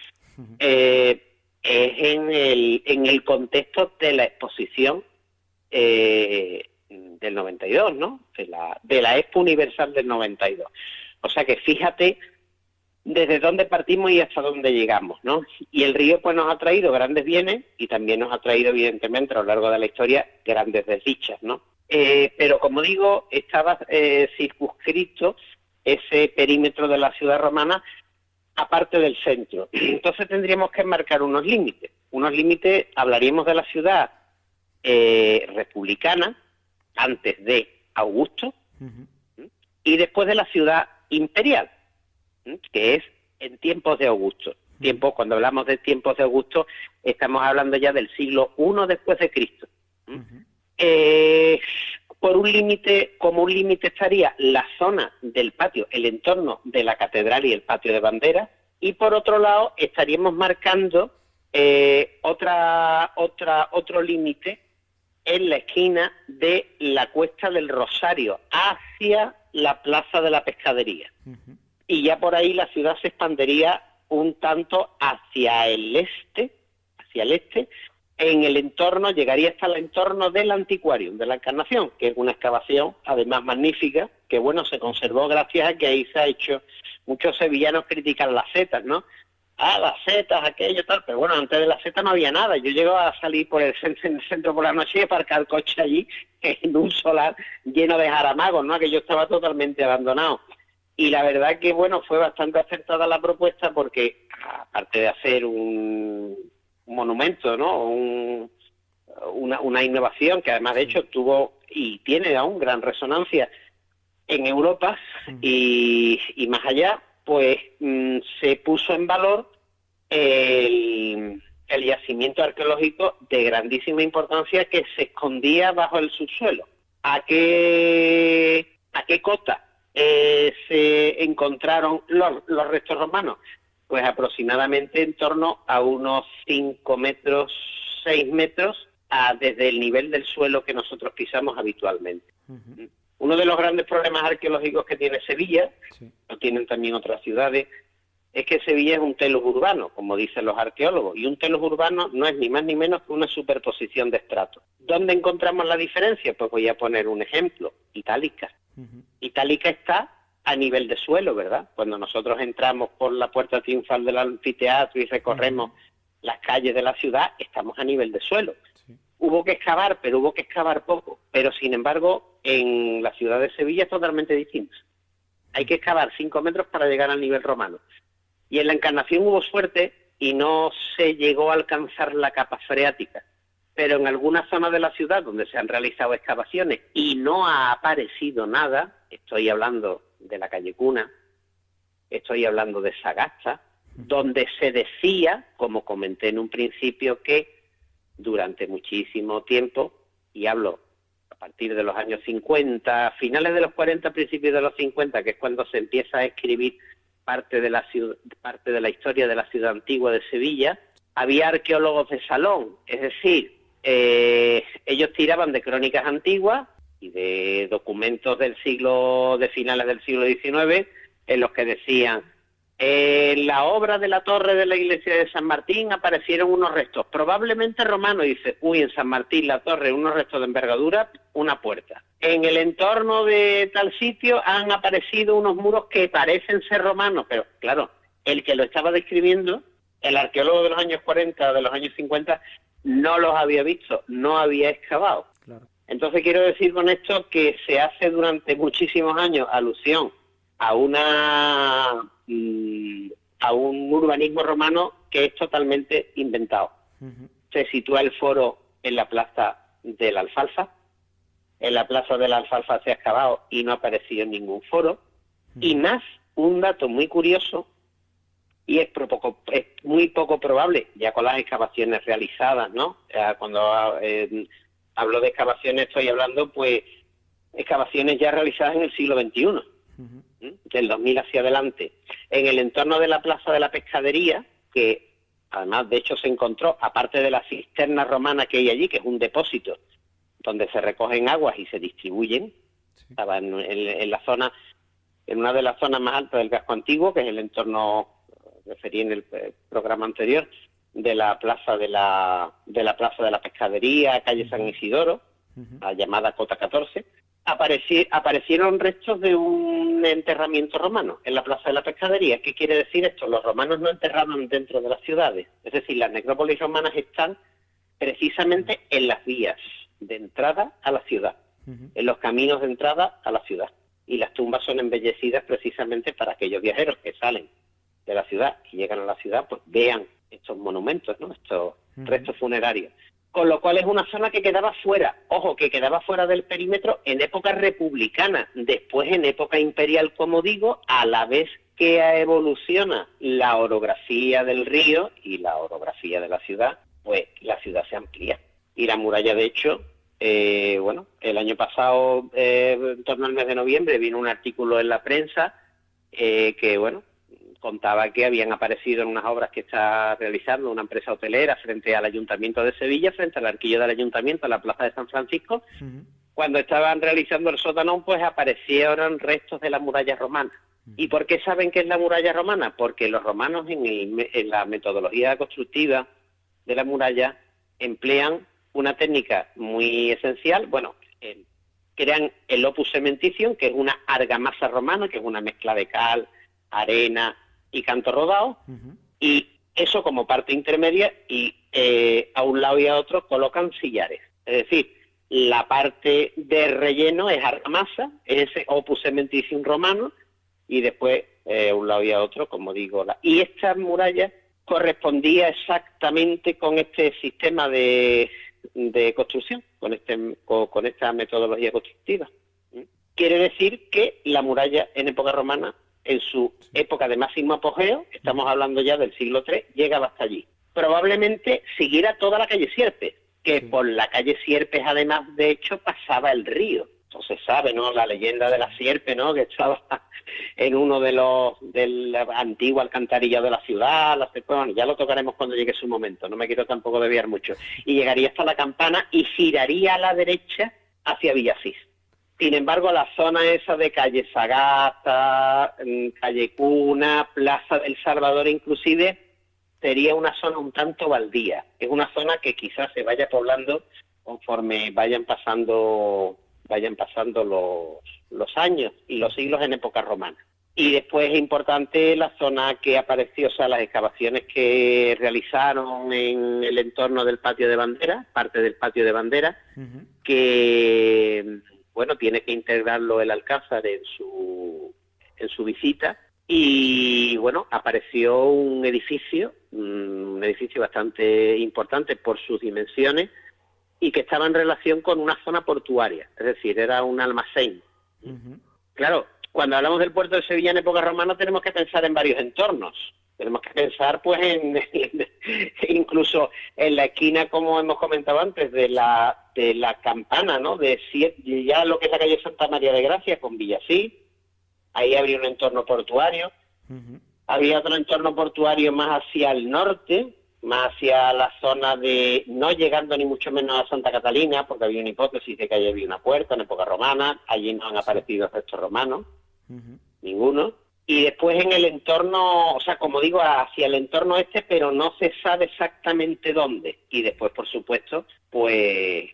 es en el contexto de la exposición del 92, ¿no? De la Expo Universal del 92. O sea que fíjate desde dónde partimos y hasta dónde llegamos, ¿no? Y el río pues nos ha traído grandes bienes y también nos ha traído evidentemente a lo largo de la historia grandes desdichas, ¿no? Pero como digo, estaba circunscrito ese perímetro de la ciudad romana aparte del centro. Entonces tendríamos que marcar unos límites. Hablaríamos de la ciudad republicana antes de Augusto y después de la ciudad imperial, que es en tiempos de Augusto. Cuando hablamos de tiempos de Augusto, estamos hablando ya del siglo I después de Cristo. Como un límite estaría la zona del patio, el entorno de la catedral y el patio de banderas, y por otro lado estaríamos marcando otro límite en la esquina de la Cuesta del Rosario hacia la Plaza de la Pescadería. Y ya por ahí la ciudad se expandería un tanto hacia el este, en el entorno, llegaría hasta el entorno del Antiquarium de la Encarnación, que es una excavación además magnífica, que bueno, se conservó gracias a que ahí se ha hecho, muchos sevillanos critican las setas, ¿no? Las setas, aquello, tal, pero bueno, antes de las setas no había nada. Yo llego a salir por el centro por la noche y aparcar el coche allí en un solar lleno de jaramagos, ¿no? Aquello estaba totalmente abandonado. Y la verdad que, bueno, fue bastante acertada la propuesta porque, aparte de hacer un monumento, ¿no? Una innovación que además de hecho tuvo y tiene aún gran resonancia en Europa y más allá, pues se puso en valor el yacimiento arqueológico de grandísima importancia que se escondía bajo el subsuelo. ¿A qué cota se encontraron los restos romanos? Pues aproximadamente en torno a unos 5 metros, 6 metros desde el nivel del suelo que nosotros pisamos habitualmente. Uno de los grandes problemas arqueológicos que tiene Sevilla, lo tienen también otras ciudades, es que Sevilla es un telos urbano, como dicen los arqueólogos, y un telos urbano no es ni más ni menos que una superposición de estratos. ¿Dónde encontramos la diferencia? Pues voy a poner un ejemplo, Itálica. Itálica está a nivel de suelo, ¿verdad? Cuando nosotros entramos por la puerta triunfal del anfiteatro y recorremos las calles de la ciudad, estamos a nivel de suelo. Hubo que excavar, pero hubo que excavar poco. Pero, sin embargo, en la ciudad de Sevilla es totalmente distinto. Hay que excavar 5 metros para llegar al nivel romano. Y en la Encarnación hubo suerte y no se llegó a alcanzar la capa freática. Pero en algunas zonas de la ciudad donde se han realizado excavaciones y no ha aparecido nada, estoy hablando de la calle Cuna, estoy hablando de Sagasta, donde se decía, como comenté en un principio, que durante muchísimo tiempo, y hablo a partir de los años 50, finales de los 40, principios de los 50, que es cuando se empieza a escribir parte de la historia de la ciudad antigua de Sevilla, había arqueólogos de salón, es decir, ellos tiraban de crónicas antiguas y de documentos de finales del siglo XIX, en los que decían: en la obra de la torre de la iglesia de San Martín aparecieron unos restos, probablemente romanos. Y dice: uy, en San Martín, la torre, unos restos de envergadura, una puerta. En el entorno de tal sitio han aparecido unos muros que parecen ser romanos, pero claro, el que lo estaba describiendo, el arqueólogo de los años 40, de los años 50, no los había visto, no había excavado. Claro. Entonces quiero decir con esto que se hace durante muchísimos años alusión a un urbanismo romano que es totalmente inventado. Se sitúa el foro en la plaza de la Alfalfa. En la plaza de la Alfalfa se ha excavado y no ha aparecido ningún foro. Y más, un dato muy curioso, y es muy poco probable, ya con las excavaciones realizadas, ¿no? Cuando hablo de excavaciones estoy hablando, pues, excavaciones ya realizadas en el siglo XXI. Del 2000 hacia adelante, en el entorno de la Plaza de la Pescadería, que además de hecho se encontró, aparte de la cisterna romana que hay allí, que es un depósito donde se recogen aguas y se distribuyen, estaba en la zona, en una de las zonas más altas del casco antiguo, que es el entorno, referí en el programa anterior, de la Plaza de la Plaza de la Pescadería, calle San Isidoro, la llamada Cota 14, aparecieron restos de un enterramiento romano en la Plaza de la Pescadería. ¿Qué quiere decir esto? Los romanos no enterraban dentro de las ciudades. Es decir, las necrópolis romanas están precisamente en las vías de entrada a la ciudad, en los caminos de entrada a la ciudad. Y las tumbas son embellecidas precisamente para aquellos viajeros que salen de la ciudad y llegan a la ciudad, pues vean estos monumentos, ¿no? Estos restos funerarios. Con lo cual es una zona que quedaba fuera, ojo, que quedaba fuera del perímetro en época republicana, después en época imperial, como digo, a la vez que evoluciona la orografía del río y la orografía de la ciudad, pues la ciudad se amplía. Y la muralla, de hecho, el año pasado, en torno al mes de noviembre, vino un artículo en la prensa que, contaba que habían aparecido en unas obras que está realizando una empresa hotelera frente al Ayuntamiento de Sevilla, frente al arquillo del Ayuntamiento, en la Plaza de San Francisco. Cuando estaban realizando el sótano, pues aparecieron restos de la muralla romana. ¿Y por qué saben que es la muralla romana? Porque los romanos en la metodología constructiva de la muralla emplean una técnica muy esencial. Bueno, crean el opus cementitium, que es una argamasa romana, que es una mezcla de cal, arena y canto rodado, y eso como parte intermedia, y a un lado y a otro colocan sillares. Es decir, la parte de relleno es argamasa, es ese opus cementitium romano, y después a un lado y a otro, como digo, y esta muralla correspondía exactamente con este sistema de construcción, con esta metodología constructiva. Quiere decir que la muralla en época romana, en su época de máximo apogeo, estamos hablando ya del siglo III, llegaba hasta allí. Probablemente siguiera toda la calle Sierpes, que por la calle Sierpes, además, de hecho, pasaba el río. Entonces sabe, ¿no?, la leyenda de la Sierpe, ¿no?, que estaba en uno del antiguo alcantarillado de la ciudad. Bueno, ya lo tocaremos cuando llegue su momento, no me quiero tampoco desviar mucho. Y llegaría hasta la Campana y giraría a la derecha hacia Villasís. Sin embargo, la zona esa de calle Sagasta, calle Cuna, Plaza del Salvador inclusive, sería una zona un tanto baldía. Es una zona que quizás se vaya poblando conforme vayan pasando los años y los siglos en época romana. Y después es importante la zona que apareció, o sea, las excavaciones que realizaron en el entorno del patio de bandera, parte del patio de bandera, que, bueno, tiene que integrarlo el Alcázar en su visita. Y, bueno, apareció un edificio bastante importante por sus dimensiones, y que estaba en relación con una zona portuaria, es decir, era un almacén. Claro, cuando hablamos del puerto de Sevilla en época romana tenemos que pensar en varios entornos. Tenemos que pensar, pues, incluso en la esquina, como hemos comentado antes, de la Campana, ¿no?, ya lo que es la calle Santa María de Gracia con Villasís. Ahí habría un entorno portuario. Había otro entorno portuario más hacia el norte, más hacia la zona de, no llegando ni mucho menos a Santa Catalina, porque había una hipótesis de que allí había una puerta en época romana. Allí no han aparecido restos romanos, ninguno. Y después en el entorno, o sea, como digo, hacia el entorno este, pero no se sabe exactamente dónde. Y después, por supuesto, pues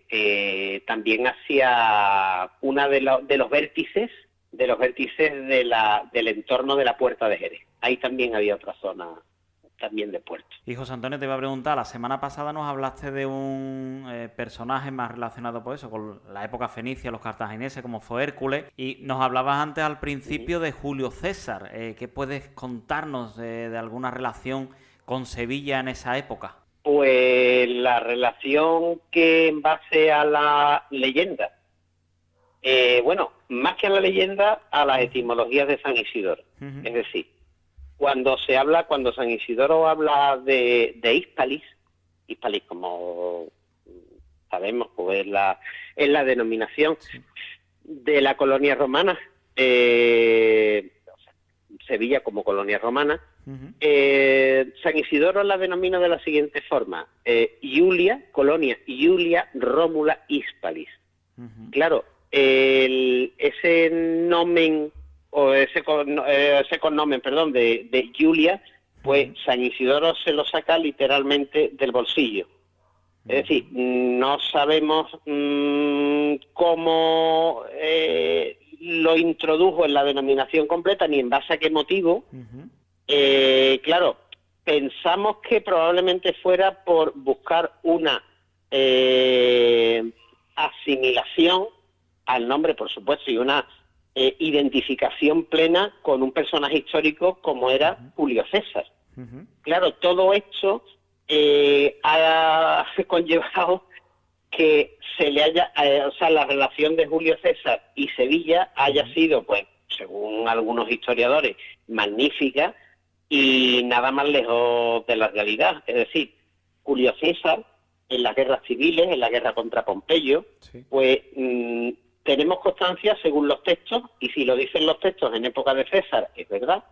también hacia una de los vértices del entorno de la Puerta de Jerez. Ahí también había otra zona también de puerto. Y José Antonio, te iba a preguntar, la semana pasada nos hablaste de un personaje más relacionado por eso, con la época fenicia, los cartagineses, como fue Hércules, y nos hablabas antes al principio de Julio César. ¿Qué puedes contarnos de alguna relación con Sevilla en esa época? Pues la relación que en base a la leyenda, bueno, más que a la leyenda, a las etimologías de San Isidoro. Es decir, cuando San Isidoro habla de Hispalis, como sabemos, pues es la denominación de la colonia romana, Sevilla como colonia romana. San Isidoro la denomina de la siguiente forma: Iulia, colonia Iulia Rómula Hispalis. Claro, ese nomen, o ese connomen, perdón, de Julia, pues San Isidoro se lo saca literalmente del bolsillo. Es decir, no sabemos cómo lo introdujo en la denominación completa, ni en base a qué motivo. Claro, pensamos que probablemente fuera por buscar una asimilación al nombre, por supuesto, y una identificación plena con un personaje histórico como era Julio César. Claro, todo esto ha conllevado que se le haya, o sea, la relación de Julio César y Sevilla haya sido, pues, según algunos historiadores, magnífica y nada más lejos de la realidad. Es decir, Julio César, en las guerras civiles, en la guerra contra Pompeyo, pues tenemos constancia según los textos, y si lo dicen los textos en época de César, es verdad,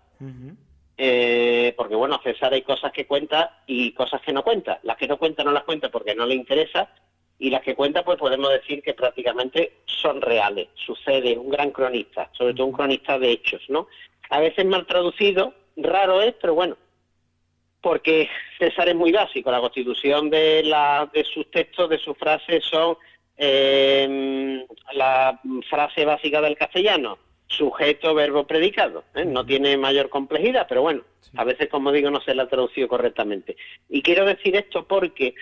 porque bueno, César hay cosas que cuenta y cosas que no cuenta. Las que no cuenta no las cuenta porque no le interesa, y las que cuenta pues podemos decir que prácticamente son reales. Sucede, un gran cronista, sobre todo un cronista de hechos, ¿no? A veces mal traducido, raro es, pero bueno, porque César es muy básico. La constitución de sus textos, de sus frases son la frase básica del castellano: sujeto, verbo, predicado. No tiene mayor complejidad, pero bueno, a veces, como digo, no se la ha traducido correctamente. Y quiero decir esto porque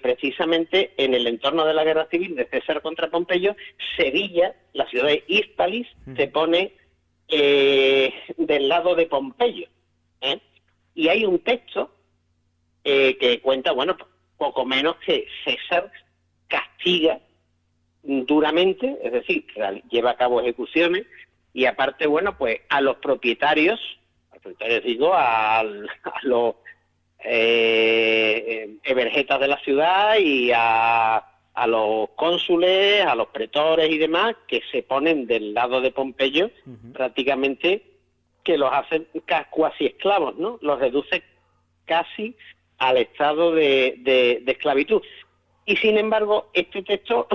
precisamente en el entorno de la guerra civil de César contra Pompeyo, Sevilla, la ciudad de Hispalis, se pone del lado de Pompeyo. Y hay un texto que cuenta, bueno, poco menos que César castiga duramente, es decir, lleva a cabo ejecuciones, y aparte, bueno, pues a los propietarios digo, a los evergetas de la ciudad y a los cónsules, a los pretores y demás, que se ponen del lado de Pompeyo, prácticamente que los hacen cuasi esclavos, ¿no? Los reduce casi al estado de esclavitud. Y sin embargo, este texto,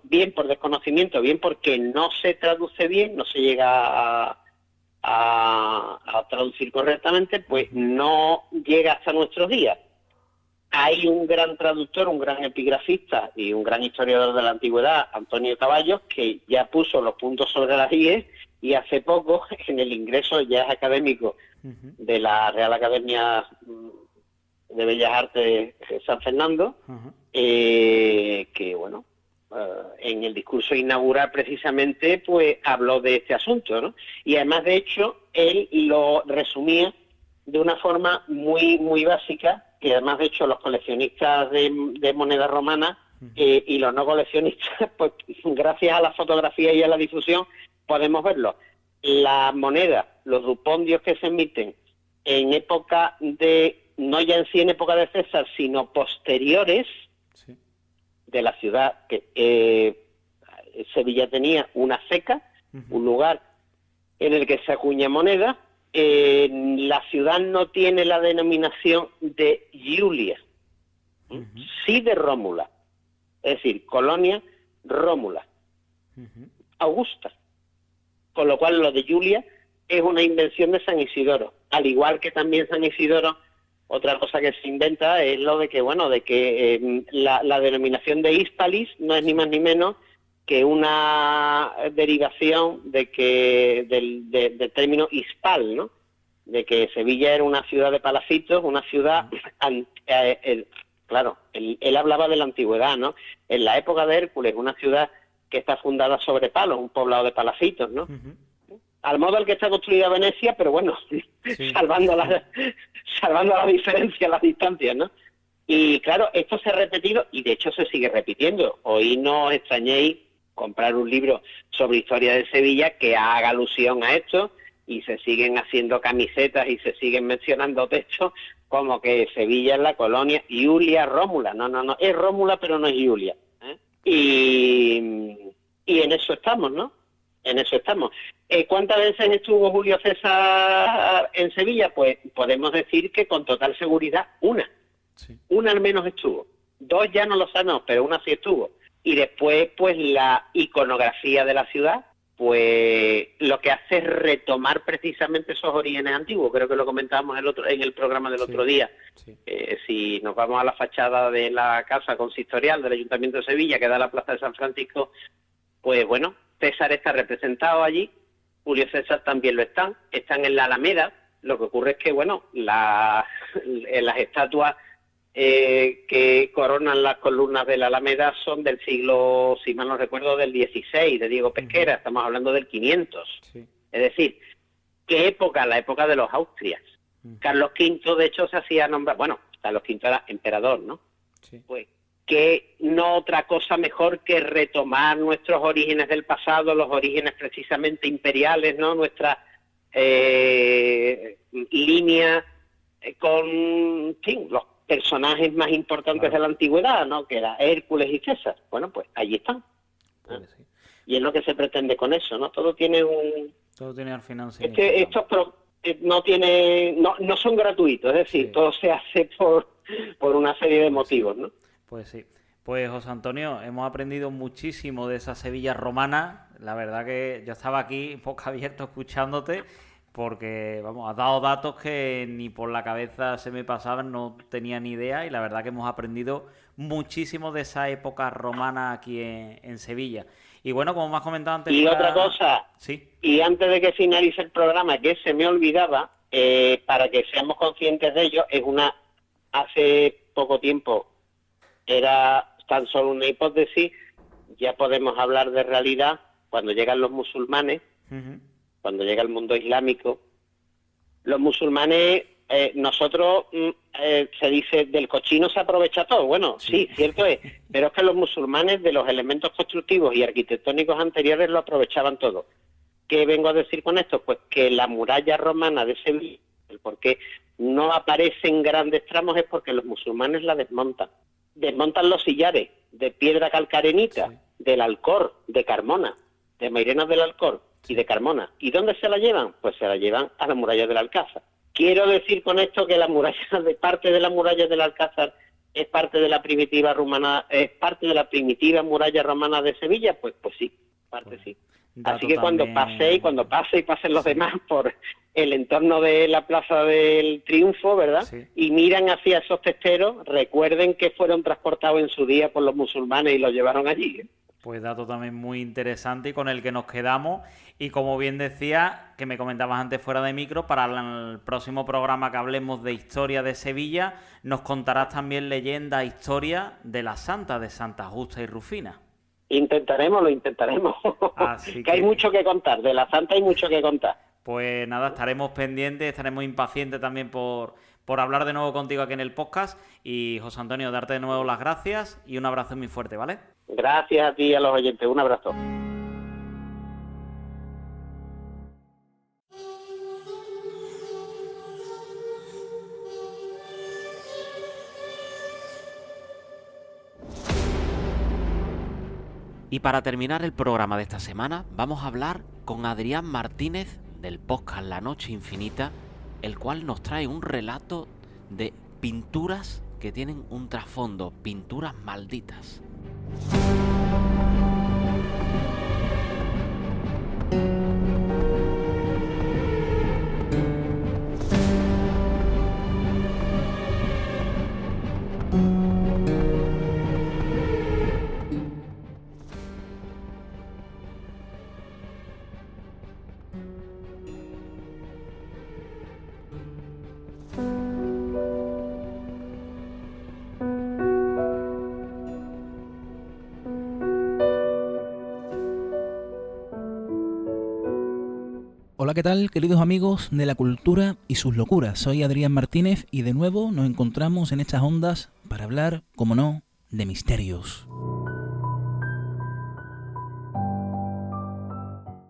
bien por desconocimiento, bien porque no se traduce bien, no se llega a traducir correctamente, pues no llega hasta nuestros días. Hay un gran traductor, un gran epigrafista y un gran historiador de la antigüedad, Antonio Caballos, que ya puso los puntos sobre las IES, y hace poco, en el ingreso ya es académico de la Real Academia de Bellas Artes de San Fernando, que bueno, en el discurso inaugural precisamente pues habló de este asunto, ¿no? Y además, de hecho, él lo resumía de una forma muy básica, que además, de hecho, los coleccionistas de monedas romanas y los no coleccionistas, pues gracias a la fotografía y a la difusión podemos verlo. Las monedas, los dupondios que se emiten en época no ya en sí en época de César, sino posteriores, de la ciudad, que Sevilla tenía una ceca, un lugar en el que se acuña moneda. La ciudad no tiene la denominación de Iulia, sí de Rómula, es decir, colonia Rómula, Augusta, con lo cual lo de Iulia es una invención de San Isidoro, al igual que también San Isidoro. Otra cosa que se inventa es lo de que, bueno, de que la denominación de Hispalis no es ni más ni menos que una derivación del término hispal, ¿no? De que Sevilla era una ciudad de palacitos, una ciudad, claro, él hablaba de la antigüedad, ¿no? En la época de Hércules, una ciudad que está fundada sobre palos, un poblado de palacitos, ¿no? Al modo al que está construida Venecia, pero bueno, salvando la diferencia, las distancias, ¿no? Y claro, esto se ha repetido y de hecho se sigue repitiendo. Hoy no os extrañéis comprar un libro sobre historia de Sevilla que haga alusión a esto, y se siguen haciendo camisetas y se siguen mencionando textos como que Sevilla es la colonia Iulia Rómula. No, es Rómula pero no es Iulia, Y en eso estamos, ¿no? En eso estamos. ¿Cuántas veces estuvo Julio César en Sevilla? Pues podemos decir que con total seguridad una. Una al menos estuvo. Dos ya no lo sabemos, pero una sí estuvo. Y después, pues la iconografía de la ciudad, pues lo que hace es retomar precisamente esos orígenes antiguos. Creo que lo comentábamos en el programa del otro día. Si nos vamos a la fachada de la casa consistorial del Ayuntamiento de Sevilla, que da a la Plaza de San Francisco, pues bueno, César está representado allí, Julio César también lo están en la Alameda. Lo que ocurre es que, bueno, las estatuas que coronan las columnas de la Alameda son del siglo, si mal no recuerdo, del XVI, de Diego Pesquera. Estamos hablando del 500. Es decir, ¿qué época? La época de los Austrias. Carlos V, de hecho, se hacía nombrar, bueno, Carlos V era emperador, ¿no? Pues que no otra cosa mejor que retomar nuestros orígenes del pasado, los orígenes precisamente imperiales, ¿no? Nuestra línea con, en fin, los personajes más importantes de la antigüedad, ¿no? Que era Hércules y César. Bueno, pues allí están. Y es lo que se pretende con eso, ¿no? Todo tiene al final no son gratuitos, es decir, todo se hace por una serie de motivos, ¿no? Pues sí. Pues José Antonio, hemos aprendido muchísimo de esa Sevilla romana. La verdad que yo estaba aquí boca abierta escuchándote porque, vamos, has dado datos que ni por la cabeza se me pasaban, no tenía ni idea, y la verdad que hemos aprendido muchísimo de esa época romana aquí en Sevilla. Y bueno, como me has comentado antes... Y otra cosa, sí, y antes de que finalice el programa, que se me olvidaba, para que seamos conscientes de ello, hace poco tiempo era tan solo una hipótesis, ya podemos hablar de realidad cuando llegan los musulmanes, cuando llega el mundo islámico. Los musulmanes, nosotros, se dice, del cochino se aprovecha todo. Bueno, sí, cierto es, pero es que los musulmanes de los elementos constructivos y arquitectónicos anteriores lo aprovechaban todo. ¿Qué vengo a decir con esto? Pues que la muralla romana de Sevilla, el por qué no aparece en grandes tramos es porque los musulmanes la desmontan. Desmontan los sillares de piedra calcarenita, del Alcor, de Carmona, de Mairenas del Alcor y de Carmona. ¿Y dónde se la llevan? Pues se la llevan a la muralla del Alcázar. Quiero decir con esto que parte de la muralla del Alcázar es parte de la primitiva romana, es parte de la primitiva muralla romana de Sevilla, pues sí, parte sí. Así que cuando pasen los demás por el entorno de la Plaza del Triunfo, ¿verdad? Sí. Y miran hacia esos testeros, recuerden que fueron transportados en su día por los musulmanes y los llevaron allí. Pues dato también muy interesante y con el que nos quedamos. Y como bien decía, que me comentabas antes fuera de micro, para el próximo programa que hablemos de historia de Sevilla, nos contarás también leyenda, historia de la Santa, de Santa Justa y Rufina. Lo intentaremos. Así que hay mucho que contar, de la Santa hay mucho que contar. Pues nada, estaremos pendientes, estaremos impacientes también por hablar de nuevo contigo aquí en el podcast. Y José Antonio, darte de nuevo las gracias y un abrazo muy fuerte, ¿vale? Gracias a ti y a los oyentes, un abrazo. Y para terminar el programa de esta semana, vamos a hablar con Adrián Martínez del podcast La Noche Infinita, el cual nos trae un relato de pinturas que tienen un trasfondo, pinturas malditas. Hola, ¿qué tal, queridos amigos de la cultura y sus locuras? Soy Adrián Martínez y de nuevo nos encontramos en estas ondas para hablar, como no, de misterios.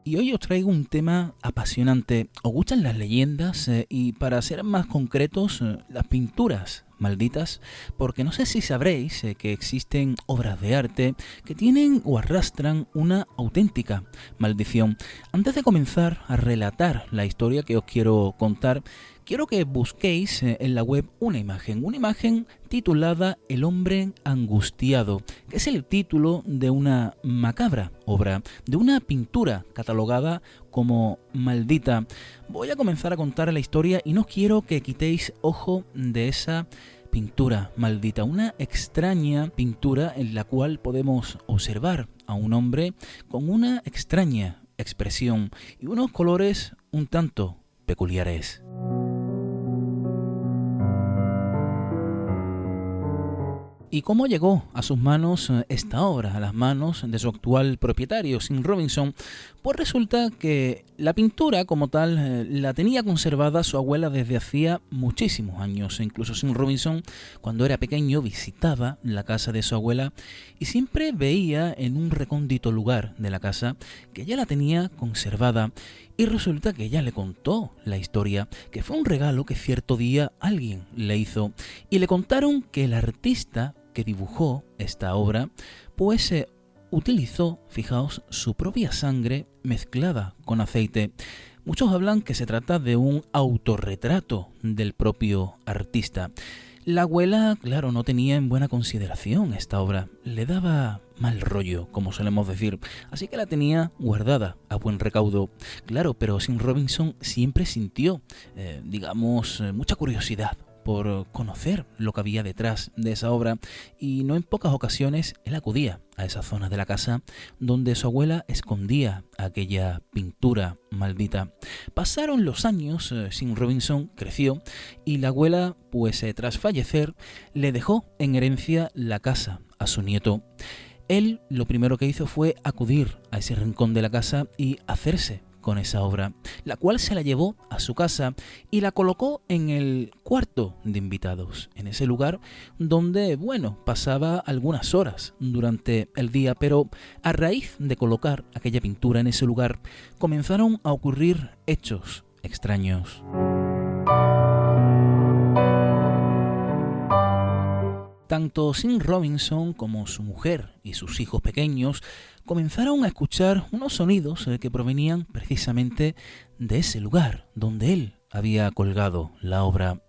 Y hoy os traigo un tema apasionante. ¿Os gustan las leyendas? Y para ser más concretos, las pinturas malditas, porque no sé si sabréis que existen obras de arte que tienen o arrastran una auténtica maldición. Antes de comenzar a relatar la historia que os quiero contar, quiero que busquéis en la web una imagen titulada El hombre angustiado, que es el título de una macabra obra, de una pintura catalogada como maldita. Voy a comenzar a contar la historia y no quiero que quitéis ojo de esa pintura maldita, una extraña pintura en la cual podemos observar a un hombre con una extraña expresión y unos colores un tanto peculiares. ¿Y cómo llegó a sus manos esta obra, a las manos de su actual propietario, Sim Robinson? Pues resulta que la pintura como tal la tenía conservada su abuela desde hacía muchísimos años. Incluso Sim Robinson, cuando era pequeño, visitaba la casa de su abuela y siempre veía en un recóndito lugar de la casa que ella la tenía conservada. Y resulta que ella le contó la historia, que fue un regalo que cierto día alguien le hizo. Y le contaron que el artista que dibujó esta obra, pues utilizó, fijaos, su propia sangre mezclada con aceite. Muchos hablan que se trata de un autorretrato del propio artista. La abuela, claro, no tenía en buena consideración esta obra, le daba mal rollo, como solemos decir, así que la tenía guardada a buen recaudo. Claro, pero Sim Robinson siempre sintió, mucha curiosidad por conocer lo que había detrás de esa obra, y no en pocas ocasiones él acudía a esa zona de la casa donde su abuela escondía aquella pintura maldita. Pasaron los años, Sim Robinson creció y la abuela, pues tras fallecer, le dejó en herencia la casa a su nieto. Él lo primero que hizo fue acudir a ese rincón de la casa y hacerse con esa obra, la cual se la llevó a su casa y la colocó en el cuarto de invitados, en ese lugar donde, pasaba algunas horas durante el día, pero a raíz de colocar aquella pintura en ese lugar, comenzaron a ocurrir hechos extraños. Tanto Sim Robinson como su mujer y sus hijos pequeños comenzaron a escuchar unos sonidos que provenían precisamente de ese lugar donde él había colgado la obra.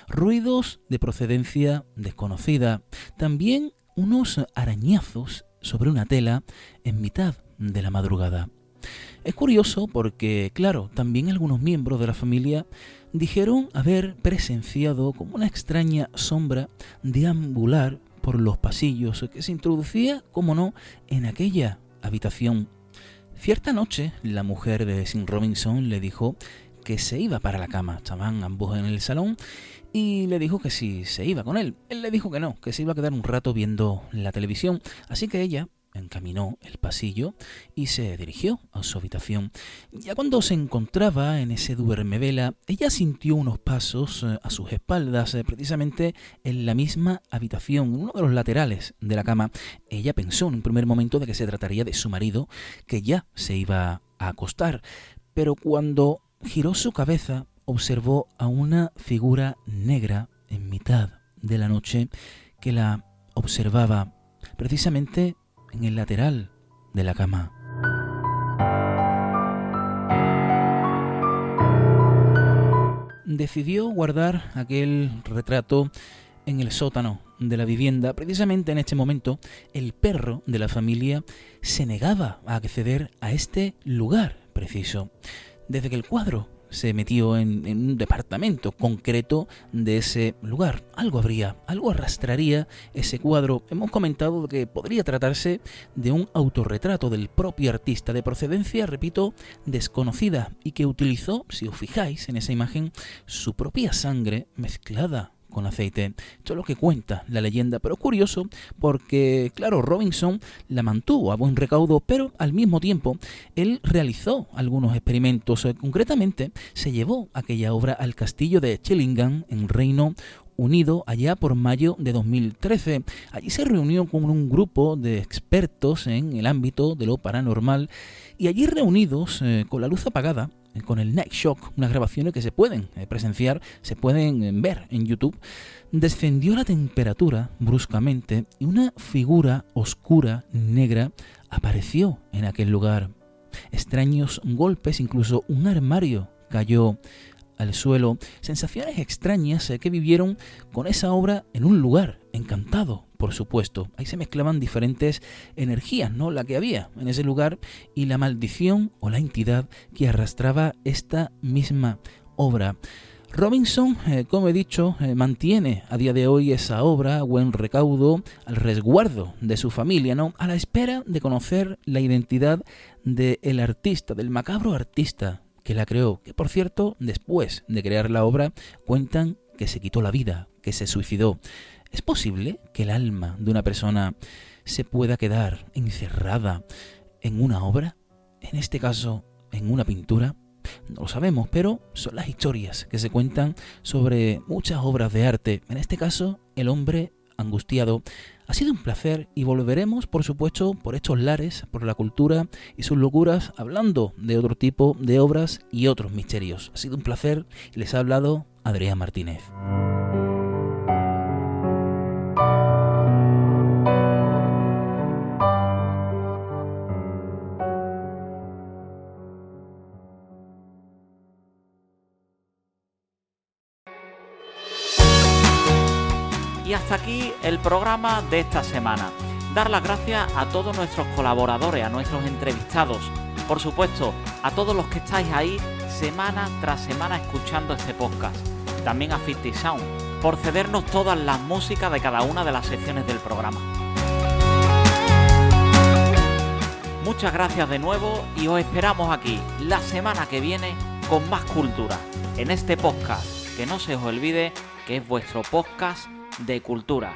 Ruidos de procedencia desconocida, también unos arañazos sobre una tela en mitad de la madrugada. Es curioso porque, claro, también algunos miembros de la familia dijeron haber presenciado como una extraña sombra deambular por los pasillos que se introducía, como no, en aquella habitación. Cierta noche, la mujer de Sim Robinson le dijo que se iba para la cama. Estaban ambos en el salón y le dijo que si se iba con él. Él le dijo que no, que se iba a quedar un rato viendo la televisión. Así que ella encaminó el pasillo y se dirigió a su habitación. Ya cuando se encontraba en ese duermevela, ella sintió unos pasos a sus espaldas, precisamente en la misma habitación, en uno de los laterales de la cama. Ella pensó en un primer momento de que se trataría de su marido, que ya se iba a acostar, pero cuando giró su cabeza, observó a una figura negra en mitad de la noche que la observaba precisamente en el lateral de la cama. Decidió guardar aquel retrato en el sótano de la vivienda. Precisamente en este momento, el perro de la familia se negaba a acceder a este lugar preciso. Desde que el cuadro se metió en un departamento concreto de ese lugar, algo arrastraría ese cuadro. Hemos comentado que podría tratarse de un autorretrato del propio artista, de procedencia, repito, desconocida, y que utilizó, si os fijáis en esa imagen, su propia sangre mezclada con aceite. Esto es lo que cuenta la leyenda, pero es curioso porque, claro, Robinson la mantuvo a buen recaudo, pero al mismo tiempo él realizó algunos experimentos. Concretamente, se llevó aquella obra al castillo de Chillingham, en Reino Unido, allá por mayo de 2013. Allí se reunió con un grupo de expertos en el ámbito de lo paranormal, y allí reunidos, con la luz apagada, con el Night Shock, unas grabaciones que se pueden presenciar, se pueden ver en YouTube, descendió la temperatura bruscamente y una figura oscura, negra, apareció en aquel lugar. Extraños golpes, incluso un armario cayó al suelo. Sensaciones extrañas que vivieron con esa obra en un lugar encantado, por supuesto. Ahí se mezclaban diferentes energías, ¿no? La que había en ese lugar y la maldición o la entidad que arrastraba esta misma obra. Robinson, como he dicho, mantiene a día de hoy esa obra a buen recaudo, al resguardo de su familia, ¿no? A la espera de conocer la identidad del artista, del macabro artista que la creó, que por cierto, después de crear la obra, cuentan que se quitó la vida, que se suicidó. ¿Es posible que el alma de una persona se pueda quedar encerrada en una obra? En este caso, en una pintura. No lo sabemos, pero son las historias que se cuentan sobre muchas obras de arte. En este caso, El hombre angustiado. Ha sido un placer y volveremos, por supuesto, por estos lares, por la cultura y sus locuras, hablando de otro tipo de obras y otros misterios. Ha sido un placer y les ha hablado Adrián Martínez. hasta aquí el programa de esta semana. Dar las gracias a todos nuestros colaboradores, a nuestros entrevistados, por supuesto, a todos los que estáis ahí semana tras semana escuchando este podcast. También a 50 Sound, por cedernos todas las músicas de cada una de las secciones del programa. Muchas gracias de nuevo y os esperamos aquí la semana que viene con más cultura, en este podcast, que no se os olvide que es vuestro podcast de cultura.